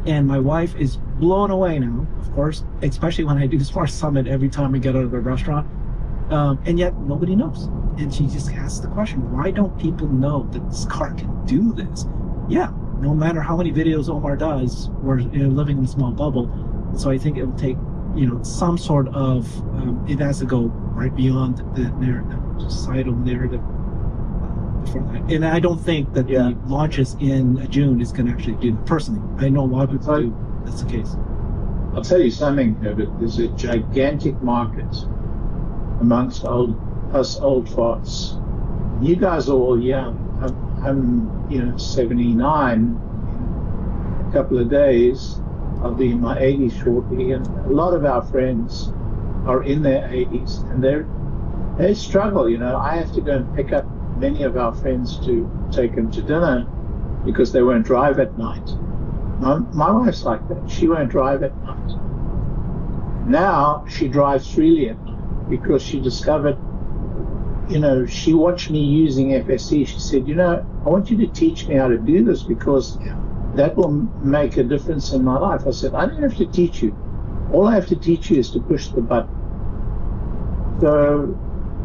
and my wife is blown away now, of course, especially when I do Smart Summit every time we get out of the restaurant, and yet nobody knows. And she just asks the question, why don't people know that this car can do this? Yeah, no matter how many videos Omar does, we're living in a small bubble. So I think it will take some sort of, it has to go right beyond the narrative, societal narrative before that. And I don't think that the launches in June is going to actually do that. Personally, I know a lot of people do. That's the case. I'll tell you something, Herbert. There's a gigantic market amongst us old farts. You guys are all young. I'm 79 in a couple of days. I'll be in my 80s shortly, and a lot of our friends are in their 80s, and they struggle. I have to go and pick up many of our friends to take them to dinner because they won't drive at night. My wife's like that. She won't drive at night. Now she drives freely at night because she discovered she watched me using FSD. She said, I want you to teach me how to do this because that will make a difference in my life. I said, I don't have to teach you. All I have to teach you is to push the button. So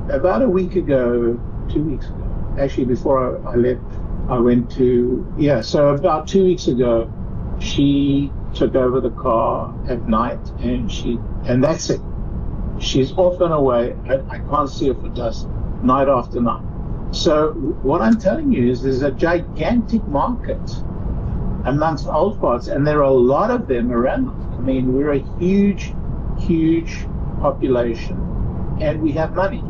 about a week ago, 2 weeks ago, actually before I left, I went to, so about 2 weeks ago, she took over the car at night and that's it. She's off and away. I can't see her for dust night after night. So what I'm telling you is there's a gigantic market amongst old farts, and there are a lot of them around. I mean, we're a huge, huge population, and we have money.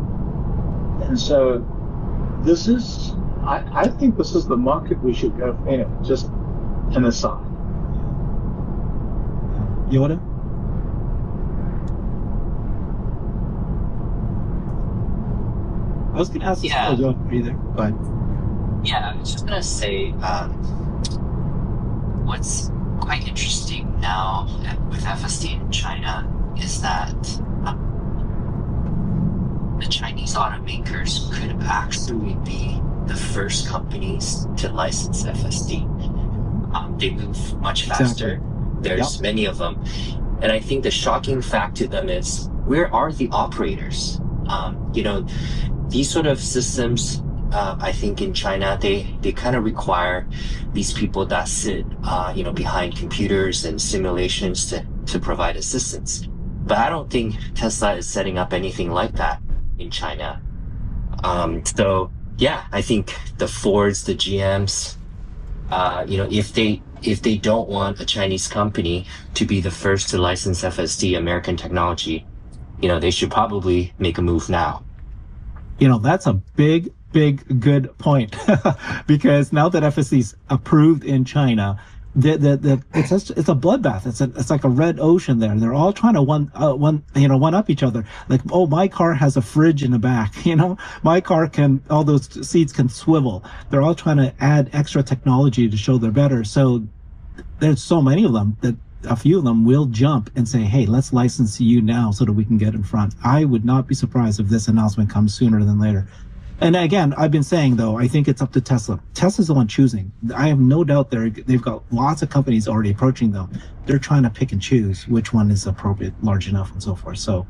And so this is, I think this is the market we should go for. Anyway, just an aside. Yoda? I was going to ask you. Yeah. Oh, Yoda, are you there? Go ahead. Yeah, I was just gonna say, what's quite interesting now with FSD in China is that the Chinese automakers could actually be the first companies to license FSD. They move much faster. Exactly. There's many of them. And I think the shocking fact to them is, where are the operators? These sort of systems, I think in China, they kind of require these people that sit, behind computers and simulations to provide assistance. But I don't think Tesla is setting up anything like that in China. I think the Fords, the GMs, if they don't want a Chinese company to be the first to license FSD, American technology, they should probably make a move now. That's a big, good point. Because now that FSD is approved in China, it's a bloodbath. It's like a red ocean there. They're all trying to one up each other. Like, oh, my car has a fridge in the back. My car all those seats can swivel. They're all trying to add extra technology to show they're better. So there's so many of them that a few of them will jump and say, hey, let's license you now so that we can get in front. I would not be surprised if this announcement comes sooner than later. And again, I've been saying, though, I think it's up to Tesla. Tesla's the one choosing. I have no doubt they've got lots of companies already approaching them. They're trying to pick and choose which one is appropriate, large enough, and so forth. So,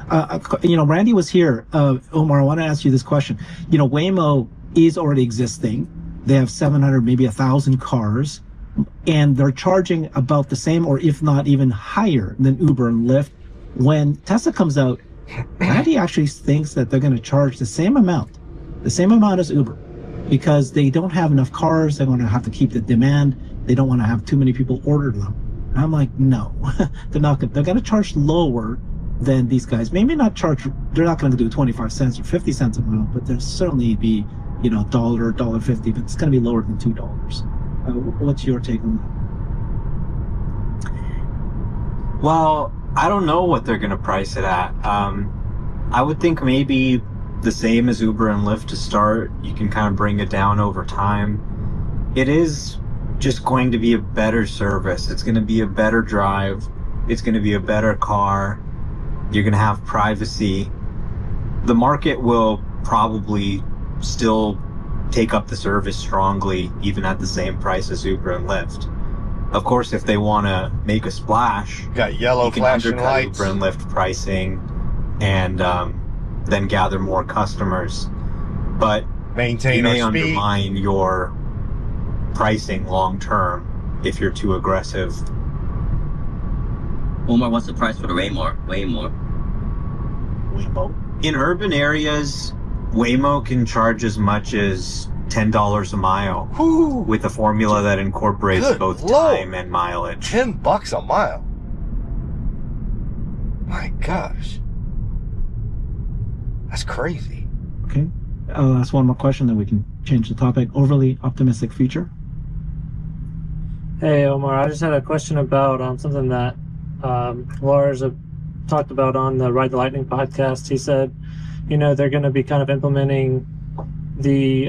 Randy was here. Omar, I want to ask you this question. Waymo is already existing. They have 700, maybe 1,000 cars, and they're charging about the same, or if not even higher than Uber and Lyft. When Tesla comes out, Randy actually thinks that they're going to charge the same amount as Uber, because they don't have enough cars. They're going to have to keep the demand. They don't want to have too many people order them. And I'm like, no, they're not. They're going to charge lower than these guys. Maybe not charge. They're not going to do 25 cents or 50 cents a mile, but there'll certainly be, $1, $1.50, but it's going to be lower than $2. What's your take on that? Well, I don't know what they're going to price it at. I would think maybe the same as Uber and Lyft to start. You can kind of bring it down over time. It is just going to be a better service. It's going to be a better drive. It's going to be a better car. You're going to have privacy. The market will probably still take up the service strongly, even at the same price as Uber and Lyft. Of course, if they want to make a splash, got yellow flashing lights, Uber and Lyft pricing, and then gather more customers. But maintain you may our speed. undermine your pricing long term if you're too aggressive. Omar, what's the price for the Waymo? In urban areas, Waymo can charge as much as $10 a mile. Whew. With a formula that incorporates Good both Lord. time and mileage. $10 a mile. My gosh. That's crazy. Okay. I'll ask one more question, then we can change the topic. Overly optimistic future? Hey, Omar, I just had a question about something that Lars talked about on the Ride the Lightning podcast. He said, they're going to be kind of implementing the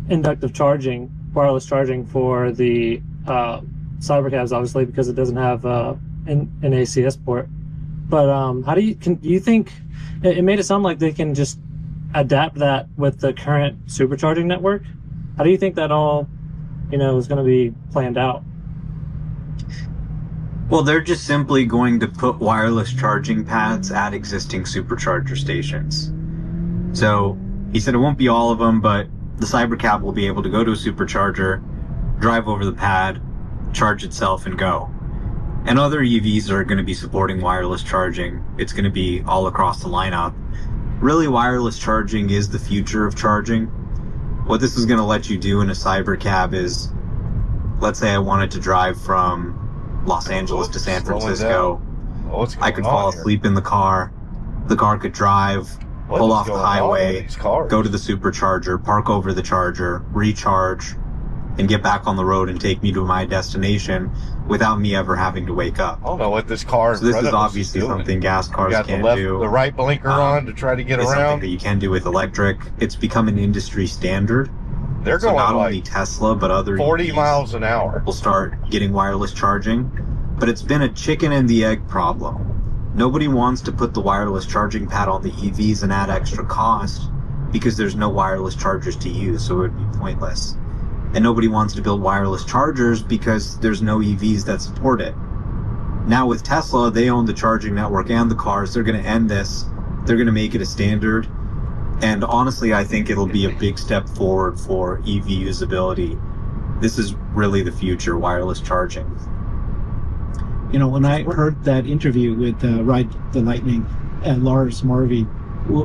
inductive charging, wireless charging for the cybercabs, obviously, because it doesn't have an ACS port. But how do you think it made it sound like they can just adapt that with the current supercharging network? How do you think that all, is going to be planned out? Well, they're just simply going to put wireless charging pads at existing supercharger stations. So he said it won't be all of them, but the Cybercab will be able to go to a supercharger, drive over the pad, charge itself, and go. And other EVs are going to be supporting wireless charging. It's going to be all across the lineup. Really, wireless charging is the future of charging. What this is going to let you do in a Cybercab is, let's say I wanted to drive from Los Angeles to San Francisco. I could fall asleep in the car. The car could drive, pull off the highway, go to the supercharger, park over the charger, recharge, and get back on the road and take me to my destination without me ever having to wake up. I don't know what this car. So this is obviously something gas cars can't do. The right blinker on to try to get it's around. Something that you can do with electric. It's become an industry standard. They're going not like only Tesla, but other 40 EVs miles an hour will start getting wireless charging. But it's been a chicken and the egg problem. Nobody wants to put the wireless charging pad on the EVs and add extra cost because there's no wireless chargers to use, so it would be pointless. And nobody wants to build wireless chargers because there's no EVs that support it. Now with Tesla, they own the charging network and the cars. They're going to end this. They're going to make it a standard. And honestly, I think it'll be a big step forward for EV usability. This is really the future, wireless charging. When I heard that interview with Ride the Lightning and Lars Marvey,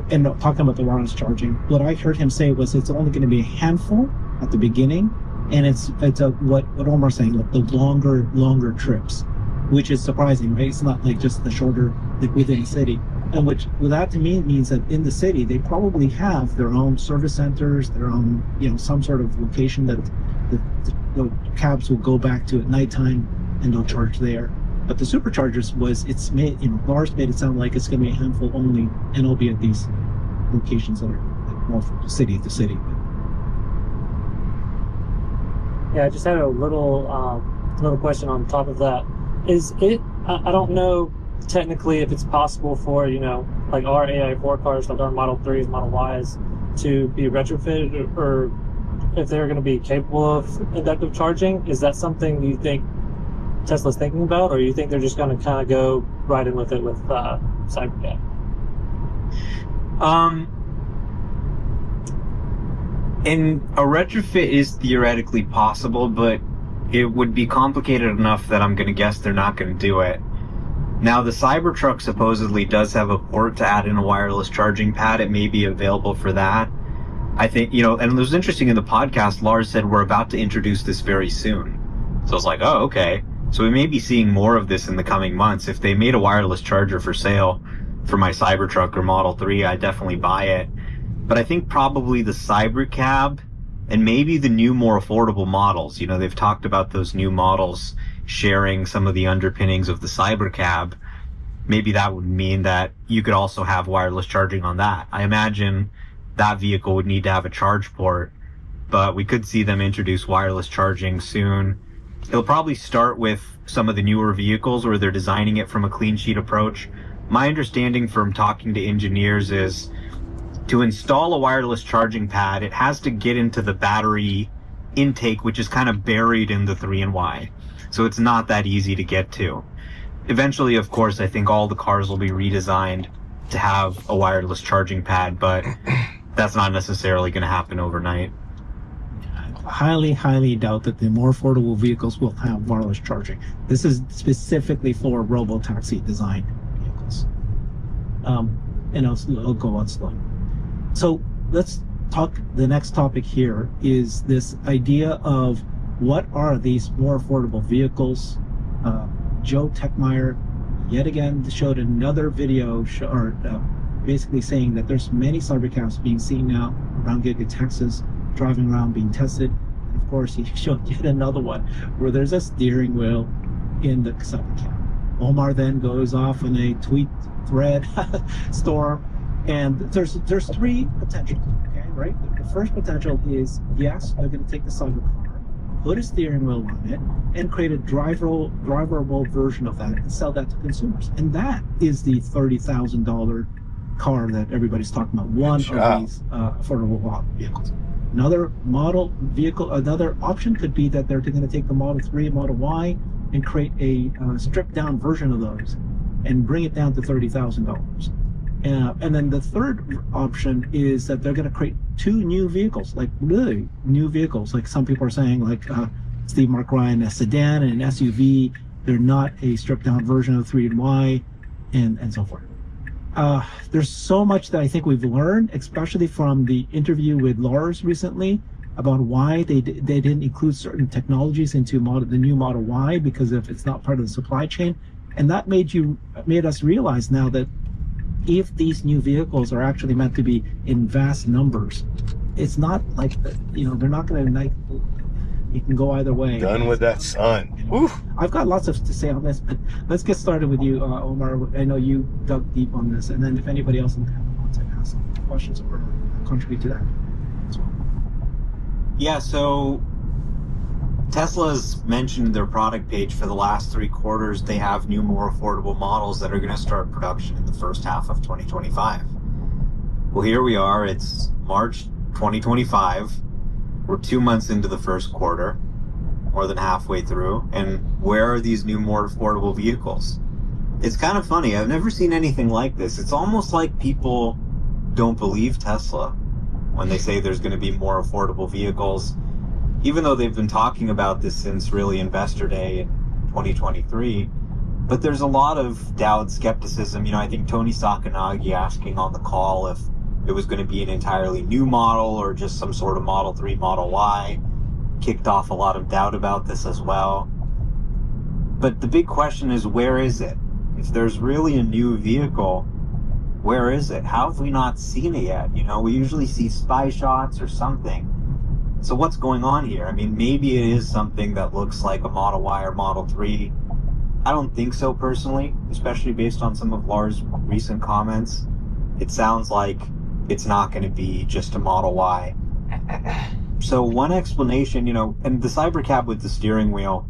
and talking about the wireless charging, what I heard him say was it's only going to be a handful at the beginning, and it's what Omar's saying, like the longer trips, which is surprising, right? It's not like just the shorter, like within the city, and what that to me means that in the city they probably have their own service centers, their own some sort of location that the cabs will go back to at nighttime and they'll charge there. But the superchargers Lars made it sound like it's going to be a handful only, and it'll be at these locations that are more from city to city. Yeah, I just had a little question on top of that. Is it? I don't know technically if it's possible for like our AI4 cars, like our Model 3s, Model Ys, to be retrofitted, or if they're going to be capable of inductive charging. Is that something you think Tesla's thinking about, or you think they're just going to kind of go right in with it with Cybercab? And a retrofit is theoretically possible, but it would be complicated enough that I'm going to guess they're not going to do it. Now, the Cybertruck supposedly does have a port to add in a wireless charging pad. It may be available for that. I think, and it was interesting in the podcast, Lars said we're about to introduce this very soon. So I was like, oh, okay. So we may be seeing more of this in the coming months. If they made a wireless charger for sale for my Cybertruck or Model 3, I'd definitely buy it. But I think probably the Cybercab and maybe the new, more affordable models. They've talked about those new models sharing some of the underpinnings of the Cybercab. Maybe that would mean that you could also have wireless charging on that. I imagine that vehicle would need to have a charge port, but we could see them introduce wireless charging soon. It'll probably start with some of the newer vehicles where they're designing it from a clean sheet approach. My understanding from talking to engineers is to install a wireless charging pad, it has to get into the battery intake, which is kind of buried in the 3Y. So it's not that easy to get to. Eventually, of course, I think all the cars will be redesigned to have a wireless charging pad, but that's not necessarily going to happen overnight. Highly doubt that the more affordable vehicles will have wireless charging. This is specifically for robo-taxi design vehicles. It'll go on slow. So let's talk. The next topic here is this idea of what are these more affordable vehicles. Joe Techmeyer yet again showed another video basically saying that there's many Cybercabs being seen now around Giga Texas, driving around being tested. And of course, he showed yet another one where there's a steering wheel in the Cybercab. Omar then goes off in a tweet thread storm, and there's three potentials. Okay, right? The first potential is yes, they're going to take the Cybercar put a steering wheel on it, and create a driverable version of that and sell that to consumers. And that is the $30,000 car that everybody's talking about. One of these affordable vehicles. Another option could be that they're going to take the Model 3, Model Y, and create a stripped down version of those and bring it down to $30,000. And then the third option is that they're going to create two new vehicles, like really new vehicles. Like some people are saying, like Steve Mark Ryan, a sedan and an SUV. They're not a stripped down version of 3 and Y, and so forth. There's so much that I think we've learned, especially from the interview with Lars recently, about why they didn't include certain technologies into the new Model Y, because if it's not part of the supply chain. And that made us realize now that if these new vehicles are actually meant to be in vast numbers, it's not like, they're not going to, you can go either way. Done with that, son. Woo. I've got lots to say on this, but let's get started with you, Omar. I know you dug deep on this, and then if anybody else in the panel wants to ask some questions or contribute to that as well. Yeah, so Tesla's mentioned their product page for the last 3 quarters. They have new, more affordable models that are going to start production in the first half of 2025. Well, here we are. It's March 2025. We're 2 months into the first quarter, more than halfway through. And where are these new, more affordable vehicles? It's kind of funny. I've never seen anything like this. It's almost like people don't believe Tesla when they say there's going to be more affordable vehicles, even though they've been talking about this since really Investor Day in 2023. But there's a lot of doubt, skepticism. I think Tony Sacconaghi asking on the call if it was going to be an entirely new model or just some sort of Model 3, Model Y, kicked off a lot of doubt about this as well. But the big question is, where is it? If there's really a new vehicle, where is it? How have we not seen it yet? We usually see spy shots or something. So what's going on here? Maybe it is something that looks like a Model Y or Model 3. I don't think so personally, especially based on some of Lars' recent comments. It sounds like it's not going to be just a Model Y. So one explanation, and the Cybercab with the steering wheel,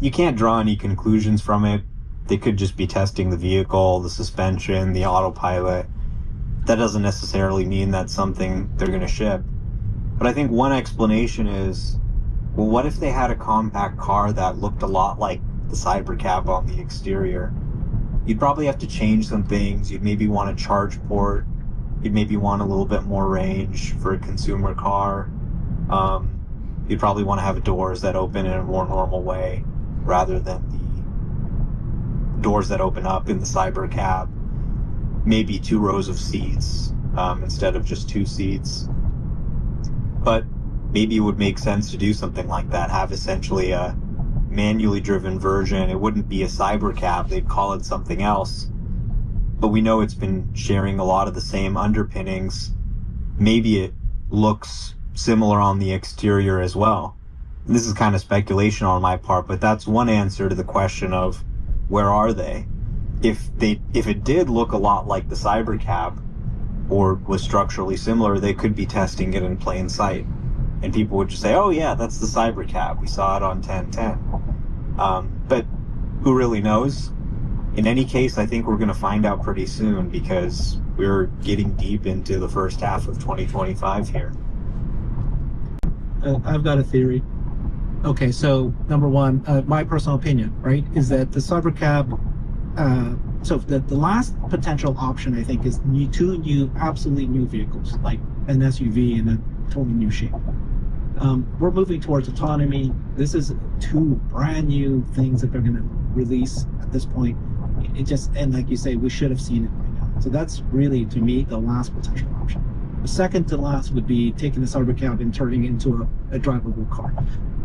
you can't draw any conclusions from it. They could just be testing the vehicle, the suspension, the autopilot. That doesn't necessarily mean that's something they're going to ship. But I think one explanation is, well, what if they had a compact car that looked a lot like the Cybercab on the exterior? You'd probably have to change some things. You'd maybe want a charge port. You'd maybe want a little bit more range for a consumer car. You'd probably want to have doors that open in a more normal way rather than the doors that open up in the Cybercab. Maybe 2 rows of seats instead of just 2 seats. But maybe it would make sense to do something like that, have essentially a manually driven version. It wouldn't be a Cybercab, they'd call it something else. But we know it's been sharing a lot of the same underpinnings. Maybe it looks similar on the exterior as well. And this is kind of speculation on my part, but that's one answer to the question of where are they? If it did look a lot like the Cybercab or was structurally similar, they could be testing it in plain sight. And people would just say, oh yeah, that's the Cybercab. We saw it on 1010. But who really knows? In any case, I think we're going to find out pretty soon because we're getting deep into the first half of 2025 here. I've got a theory. Okay, so number one, my personal opinion, right, is that the Cybercab, so the last potential option, I think, is 2 new, absolutely new vehicles, like an SUV in a totally new shape. We're moving towards autonomy. This is 2 brand new things that they're going to release at this point. And like you say, we should have seen it by now. So that's really, to me, the last potential option. The second to last would be taking the Cybercab and turning it into a drivable car.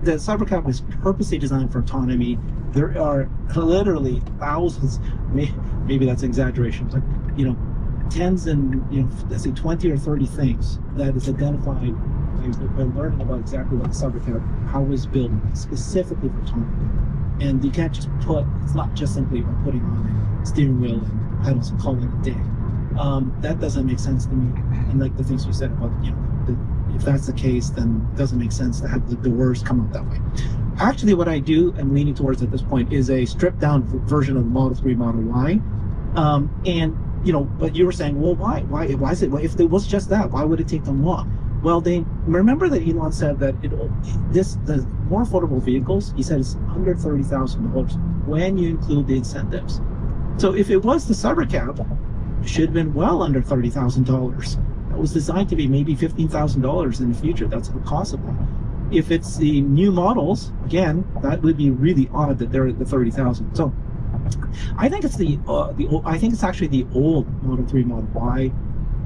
The Cybercab is purposely designed for autonomy. There are literally thousands, maybe that's an exaggeration, but tens and let's say 20 or 30 things that is identified by learning about exactly what the Cybercab, how it was built specifically for autonomy. And you can't just it's not just simply about putting on a steering wheel and pedals and calling it a day. That doesn't make sense to me. And like the things you said about the if that's the case, then it doesn't make sense to have the doors come out that way. Actually, what I do, I'm leaning towards at this point, is a stripped down version of the Model 3, Model Y. And, you know, but you were saying, well, why is it, if it was just that, why would it take them long? Well, they remember that Elon said that the more affordable vehicles, he said, it's under $30,000 when you include the incentives. So if it was the Cybercab, it should have been well under $30,000. It was designed to be maybe $15,000 in the future. That's possible. If it's the new models, again, that would be really odd that they're at the 30,000. So I think it's I think it's actually the old Model 3, Model Y.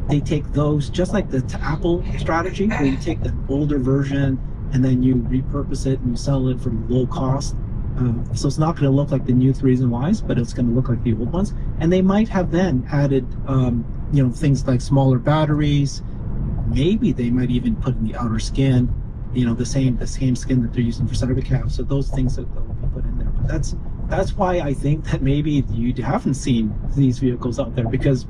They take those, just like the Apple strategy, where you take the older version and then you repurpose it and you sell it for low cost. So it's not going to look like the new 3s and Ys, but it's going to look like the old ones. And they might have then added, you know, things like smaller batteries. Maybe they might even put in the outer skin, you know, the same skin that they're using for Cybercab. So those things that will be put in there. But that's why I think that maybe you haven't seen these vehicles out there, because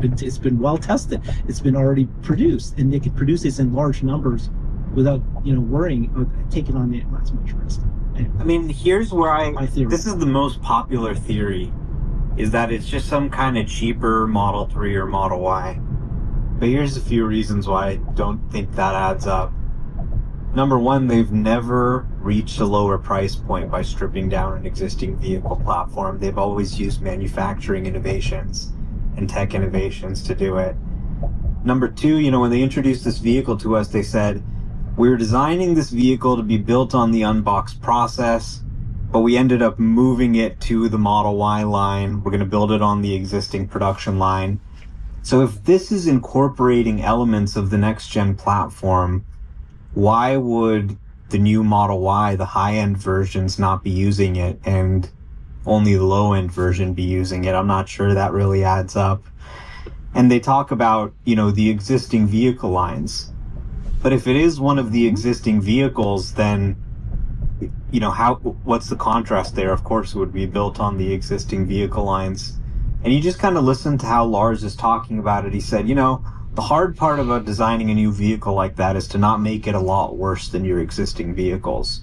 it's been well tested. It's been already produced, and they can produce this in large numbers without, you know, worrying or taking on as much risk. Anyway, I mean, here's where my theory. this is the most popular theory, is that it's just some kind of cheaper Model 3 or Model Y. But here's a few reasons why I don't think that adds up. Number one, they've never reached a lower price point by stripping down an existing vehicle platform. They've always used manufacturing innovations and tech innovations to do it. Number two, you know, when they introduced this vehicle to us, they said, we're designing this vehicle to be built on the unboxed process, but we ended up moving it to the Model Y line. We're going to build it on the existing production line. So if this is incorporating elements of the next gen platform, why would the new Model Y, the high-end versions, not be using it and only the low-end version be using it? I'm not sure that really adds up. And they talk about, you know, the existing vehicle lines. But if it is one of the existing vehicles, then, you know, what's the contrast there? Of course, it would be built on the existing vehicle lines. And you just kind of listen to how Lars is talking about it. He said, you know, the hard part about designing a new vehicle like that is to not make it a lot worse than your existing vehicles.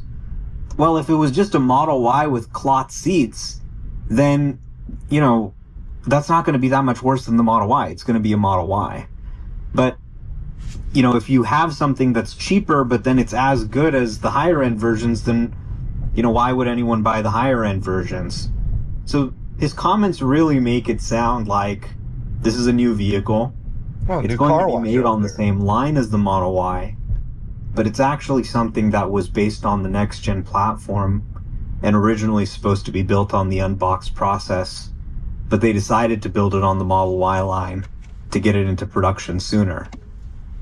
Well, if it was just a Model Y with cloth seats, then, you know, that's not going to be that much worse than the Model Y. It's going to be a Model Y. But, you know, if you have something that's cheaper, but then it's as good as the higher end versions, then, you know, why would anyone buy the higher end versions? So his comments really make it sound like this is a new vehicle. Oh, it's new going car to be wash made over on the there. same line as the Model Y, but it's actually something that was based on the next gen platform and originally supposed to be built on the unboxed process, but they decided to build it on the Model Y line to get it into production sooner.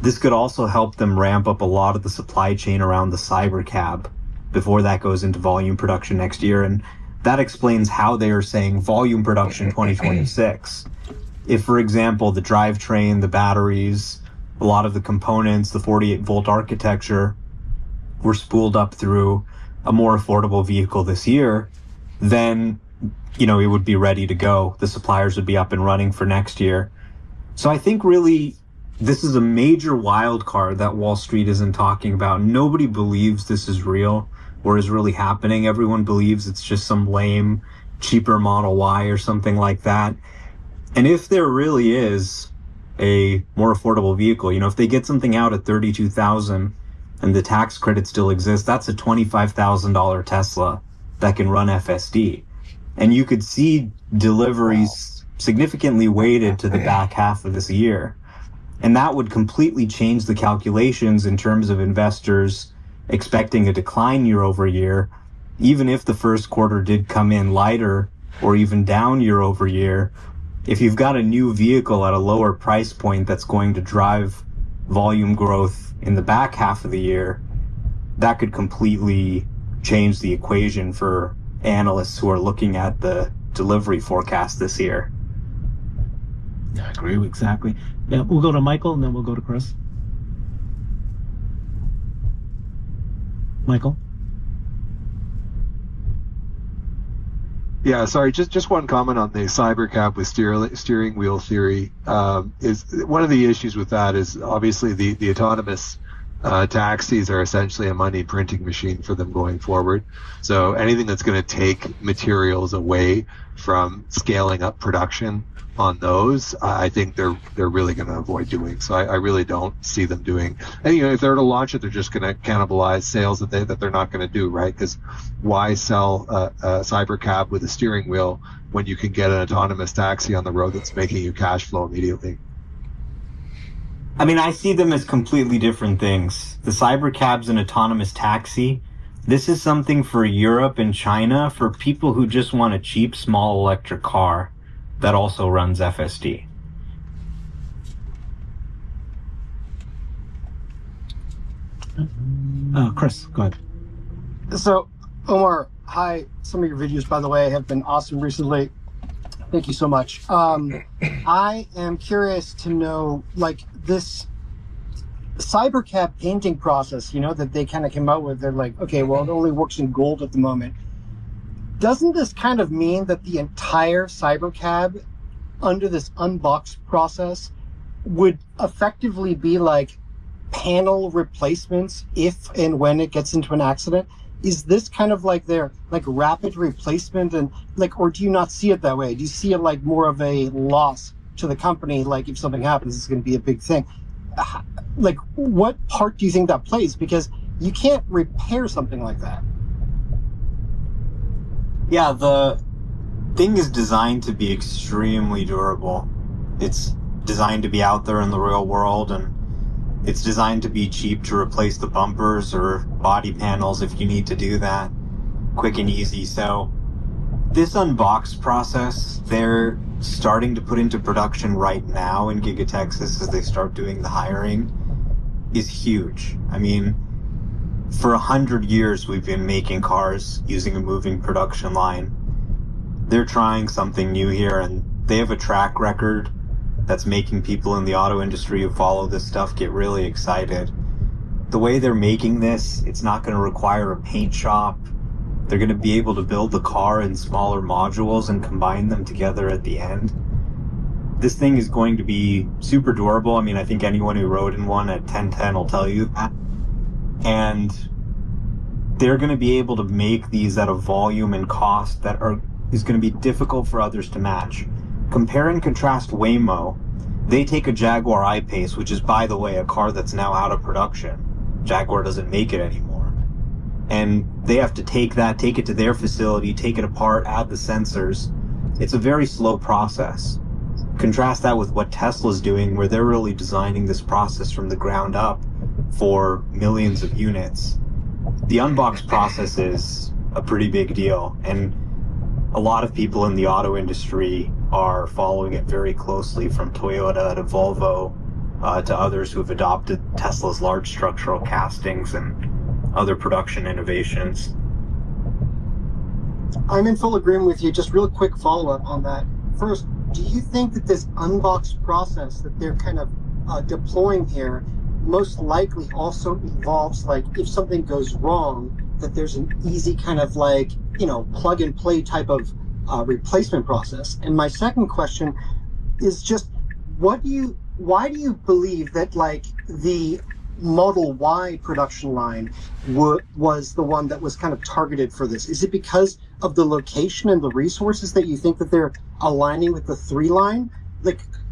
This could also help them ramp up a lot of the supply chain around the Cybercab before that goes into volume production next year, and that explains how they are saying volume production 2026. If, for example, the drivetrain, the batteries, a lot of the components, the 48-volt architecture were spooled up through a more affordable vehicle this year, then, you know, it would be ready to go. The suppliers would be up and running for next year. So I think really this is a major wild card that Wall Street isn't talking about. Nobody believes this is real or is really happening. Everyone believes it's just some lame, cheaper Model Y or something like that. And if there really is a more affordable vehicle, you know, if they get something out at $32,000 and the tax credit still exists, that's a $25,000 Tesla that can run FSD. And you could see deliveries significantly weighted to the back half of this year. And that would completely change the calculations in terms of investors expecting a decline year over year, even if the first quarter did come in lighter or even down year over year. If you've got a new vehicle at a lower price point that's going to drive volume growth in the back half of the year, that could completely change the equation for analysts who are looking at the delivery forecast this year. I agree, exactly. Yeah, we'll go to Michael and then we'll go to Chris. Michael? Yeah, sorry, just one comment on the Cybercab with steering wheel theory. Is one of the issues with that is obviously the autonomous taxis are essentially a money printing machine for them going forward. So anything that's going to take materials away from scaling up production on those, I think they're really going to avoid doing. So I really don't see them doing. And if they're to launch it, they're just going to cannibalize sales that they're not going to do, right? Because why sell a cybercab with a steering wheel when you can get an autonomous taxi on the road that's making you cash flow immediately? I mean, I see them as completely different things. The cybercab's an autonomous taxi. This is something for Europe and China, for people who just want a cheap, small electric car that also runs FSD. Chris, go ahead. So, Omar, hi. Some of your videos, by the way, have been awesome recently. Thank you so much. I am curious to know, like, this cybercab painting process, that they kind of came out with. They're like, okay, well, it only works in gold at the moment. Doesn't this kind of mean that the entire cybercab under this unboxed process would effectively be like panel replacements if and when it gets into an accident? Is this kind of like their rapid replacement, and or do you not see it that way? Do you see it like more of a loss to the company? Like if something happens, it's going to be a big thing. Like what part do you think that plays? Because you can't repair something like that. Yeah, the thing is designed to be extremely durable. It's designed to be out there in the real world, and it's designed to be cheap to replace the bumpers or body panels if you need to do that. Quick and easy. So this unboxed process, they're starting to put into production right now in Giga Texas as they start doing the hiring, is huge. I mean, for 100 years we've been making cars using a moving production line. They're trying something new here, and they have a track record that's making people in the auto industry who follow this stuff get really excited. The way they're making this, it's not going to require a paint shop. They're going to be able to build the car in smaller modules and combine them together at the end. This thing is going to be super durable. I mean, I think anyone who rode in one at 1010 will tell you that. And they're going to be able to make these at a volume and cost that is going to be difficult for others to match. Compare and contrast Waymo. They take a Jaguar I-Pace, which is, by the way, a car that's now out of production. Jaguar doesn't make it anymore. And they have to take it to their facility, take it apart, add the sensors. It's a very slow process. Contrast that with what Tesla's doing, where they're really designing this process from the ground up for millions of units. The unboxed process is a pretty big deal, and a lot of people in the auto industry are following it very closely, from Toyota to Volvo to others who have adopted Tesla's large structural castings and other production innovations. I'm in full agreement with you. Just real quick follow-up on that. First, do you think that this unboxed process that they're kind of deploying here most likely also involves, like, if something goes wrong, that there's an easy kind of plug and play type of replacement process? And my second question is just, why do you believe that the Model Y production line was the one that was kind of targeted for this? Is it because of the location and the resources that you think that they're aligning with the 3 line?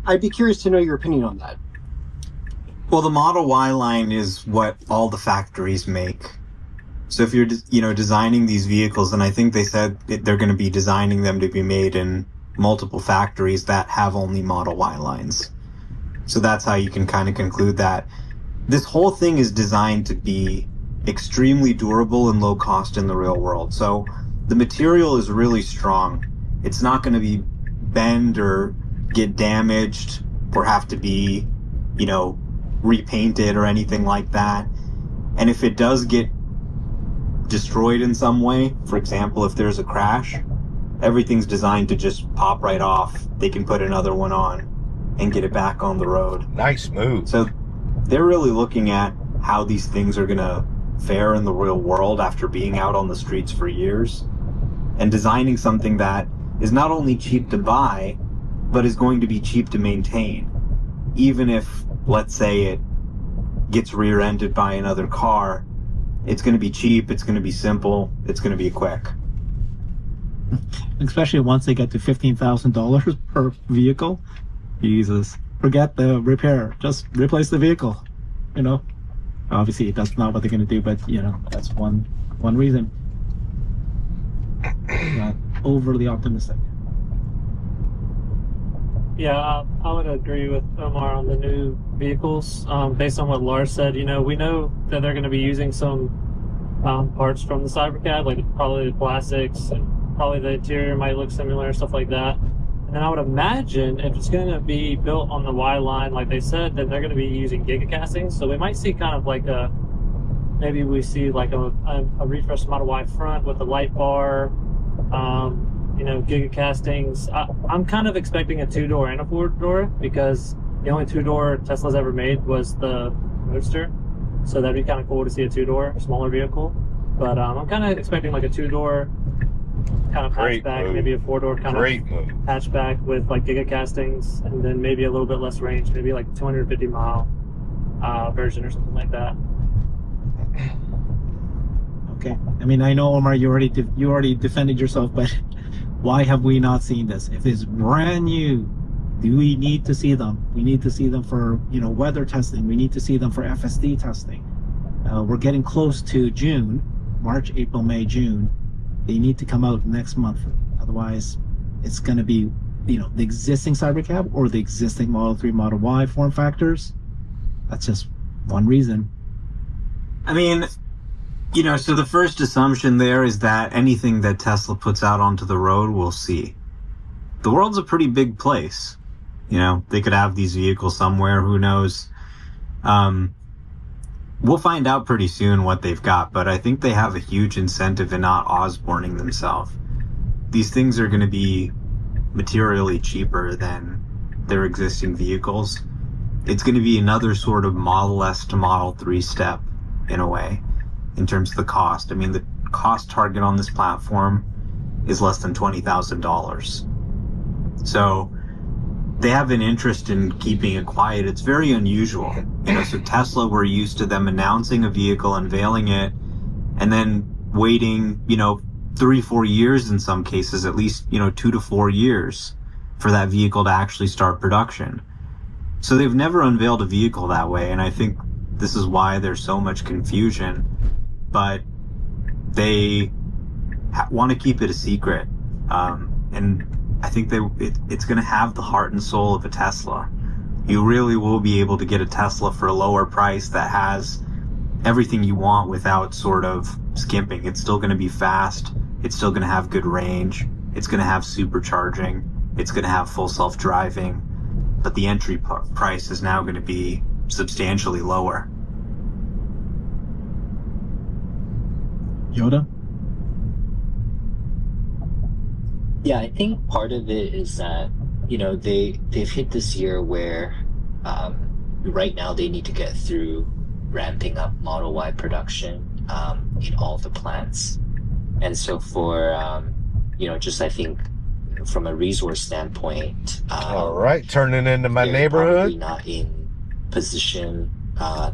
I'd be curious to know your opinion on that. Well, the Model Y line is what all the factories make. So if you're, designing these vehicles, and I think they said they're going to be designing them to be made in multiple factories that have only Model Y lines. So that's how you can kind of conclude that. This whole thing is designed to be extremely durable and low cost in the real world. So the material is really strong. It's not going to be bend or get damaged or have to be, repainted or anything like that. And if it does get destroyed in some way, for example, if there's a crash, everything's designed to just pop right off. They can put another one on and get it back on the road. Nice move. So they're really looking at how these things are going to fare in the real world after being out on the streets for years, and designing something that is not only cheap to buy, but is going to be cheap to maintain. Even if, let's say, it gets rear-ended by another car. It's going to be cheap, it's going to be simple, it's going to be quick. Especially once they get to $15,000 per vehicle. Jesus. Forget the repair. Just replace the vehicle. You know? Obviously, that's not what they're going to do, but, you know, that's one reason. Not overly optimistic. Yeah, I would agree with Omar on the new vehicles. Based on what Lars said, you know, we know that they're going to be using some parts from the Cybercab, like probably the plastics, and probably the interior might look similar, stuff like that. And then I would imagine if it's going to be built on the Y line, like they said, then they're going to be using gigacastings. So we might see kind of like maybe we see like a refreshed Model Y front with a light bar, you know, gigacastings. I'm kind of expecting a 2-door and a 4-door because the only 2-door Tesla's ever made was the Roadster. So that'd be kind of cool to see a 2-door, smaller vehicle. But I'm kind of expecting like a 2-door kind of hatchback, maybe a 4-door kind of hatchback with like gigacastings, and then maybe a little bit less range, maybe like 250-mile version or something like that. Okay. I mean, I know, Omar, you already defended yourself, but why have we not seen this? If it's brand new, do we need to see them? We need to see them for, you know, weather testing. We need to see them for FSD testing. We're getting close to June, March, April, May, June. They need to come out next month. Otherwise, it's going to be, you know, the existing Cybercab or the existing Model 3, Model Y form factors. That's just one reason. I mean, you know, so the first assumption there is that anything that Tesla puts out onto the road, we'll see. The world's a pretty big place. You know, they could have these vehicles somewhere, who knows? We'll find out pretty soon what they've got, but I think they have a huge incentive in not Osborning themselves. These things are going to be materially cheaper than their existing vehicles. It's going to be another sort of Model S to Model 3 step, in a way, in terms of the cost. I mean, the cost target on this platform is less than $20,000. So they have an interest in keeping it quiet. It's very unusual. You know, so Tesla, we're used to them announcing a vehicle, unveiling it, and then waiting, you know, 3-4 years in some cases, at least, you know, 2 to 4 years for that vehicle to actually start production. So they've never unveiled a vehicle that way, and I think this is why there's so much confusion. But they want to keep it a secret, and I think it's going to have the heart and soul of a Tesla. You really will be able to get a Tesla for a lower price that has everything you want without sort of skimping. It's still going to be fast. It's still going to have good range. It's going to have supercharging. It's going to have full self-driving. But the entry price is now going to be substantially lower. Yoda? Yeah, I think part of it is that, you know, they've hit this year where right now they need to get through ramping up Model Y production in all the plants. And so for, you know, just I think from a resource standpoint, all right, turning into my they're neighborhood. probably not in position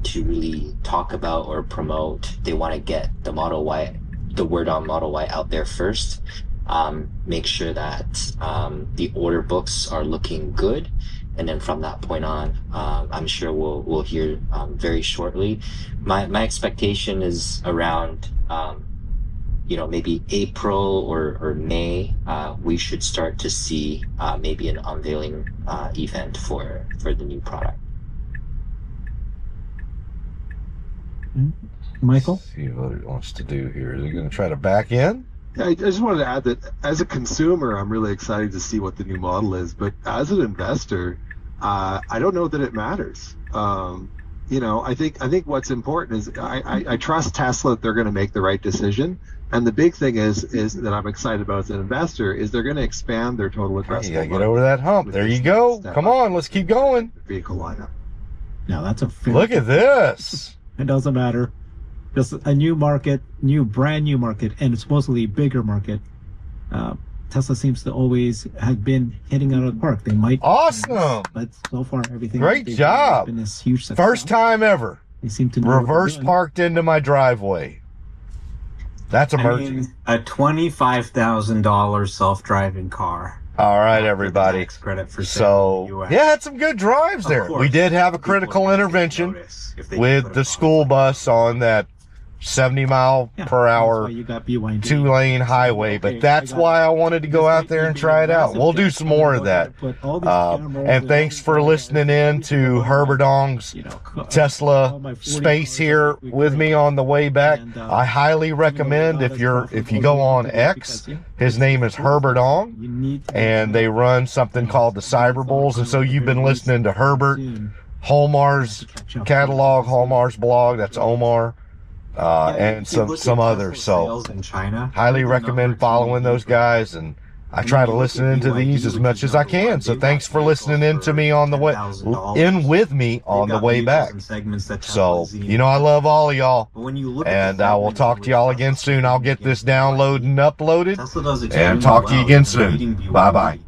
to really talk about or promote. They want to get the Model Y, the word on Model Y out there first. Make sure that the order books are looking good, and then from that point on, I'm sure we'll hear very shortly. My expectation is around you know, maybe April or May. We should start to see maybe an unveiling event for the new product. Michael? Let's see what it wants to do here. Is it going to try to back in? I just wanted to add that as a consumer, I'm really excited to see what the new model is. But as an investor, I don't know that it matters. You know, I think what's important is I trust Tesla that they're going to make the right decision. And the big thing is that I'm excited about as an investor is they're going to expand their total addressable You got to market get over that hump. There you go. Come on, let's keep going. Vehicle lineup. No, that's a fair. Look at this. It doesn't matter. Just a new market, brand new market, and supposedly bigger market. Tesla seems to always have been hitting out of the park. They might Awesome. but so far everything. Great they've job. been this huge success. First time ever. They seem to know what they're Reverse doing. parked into my driveway. That's I emerging. mean, a $25,000 self-driving car. All right, Not with everybody. tax credit for sale in the So, US. yeah, had some good drives Of there. course, We did have a people are critical gonna take intervention notice if they can with put a the product school like bus that. on that 70 mile Yeah, per that's hour why you got BYD. 2-lane highway, Okay, but that's I got why it. I wanted to go Just out like there you and being try it out. massive We'll do jet, some I'm gonna more go of ahead that. and put all these cameras And thanks for listening in to Herbert Ong's Tesla space here with me on the way back. I highly recommend if you go on X, his name is Herbert Ong, and they run something called the Cyber Bulls. And so you've been listening to Herbert, Holmar's catalog, Holmar's blog, that's Omar, and If you look some at others. Tesla So sales in China, highly they're the number recommend 2 following those EV guys, and I try to listen into these as much as I can. So thanks for listening in to me on the way, with me on the way back. So, you know, I love all of y'all, and I will talk to y'all again soon. I'll get this downloaded and uploaded, and talk to you again soon. Bye-bye.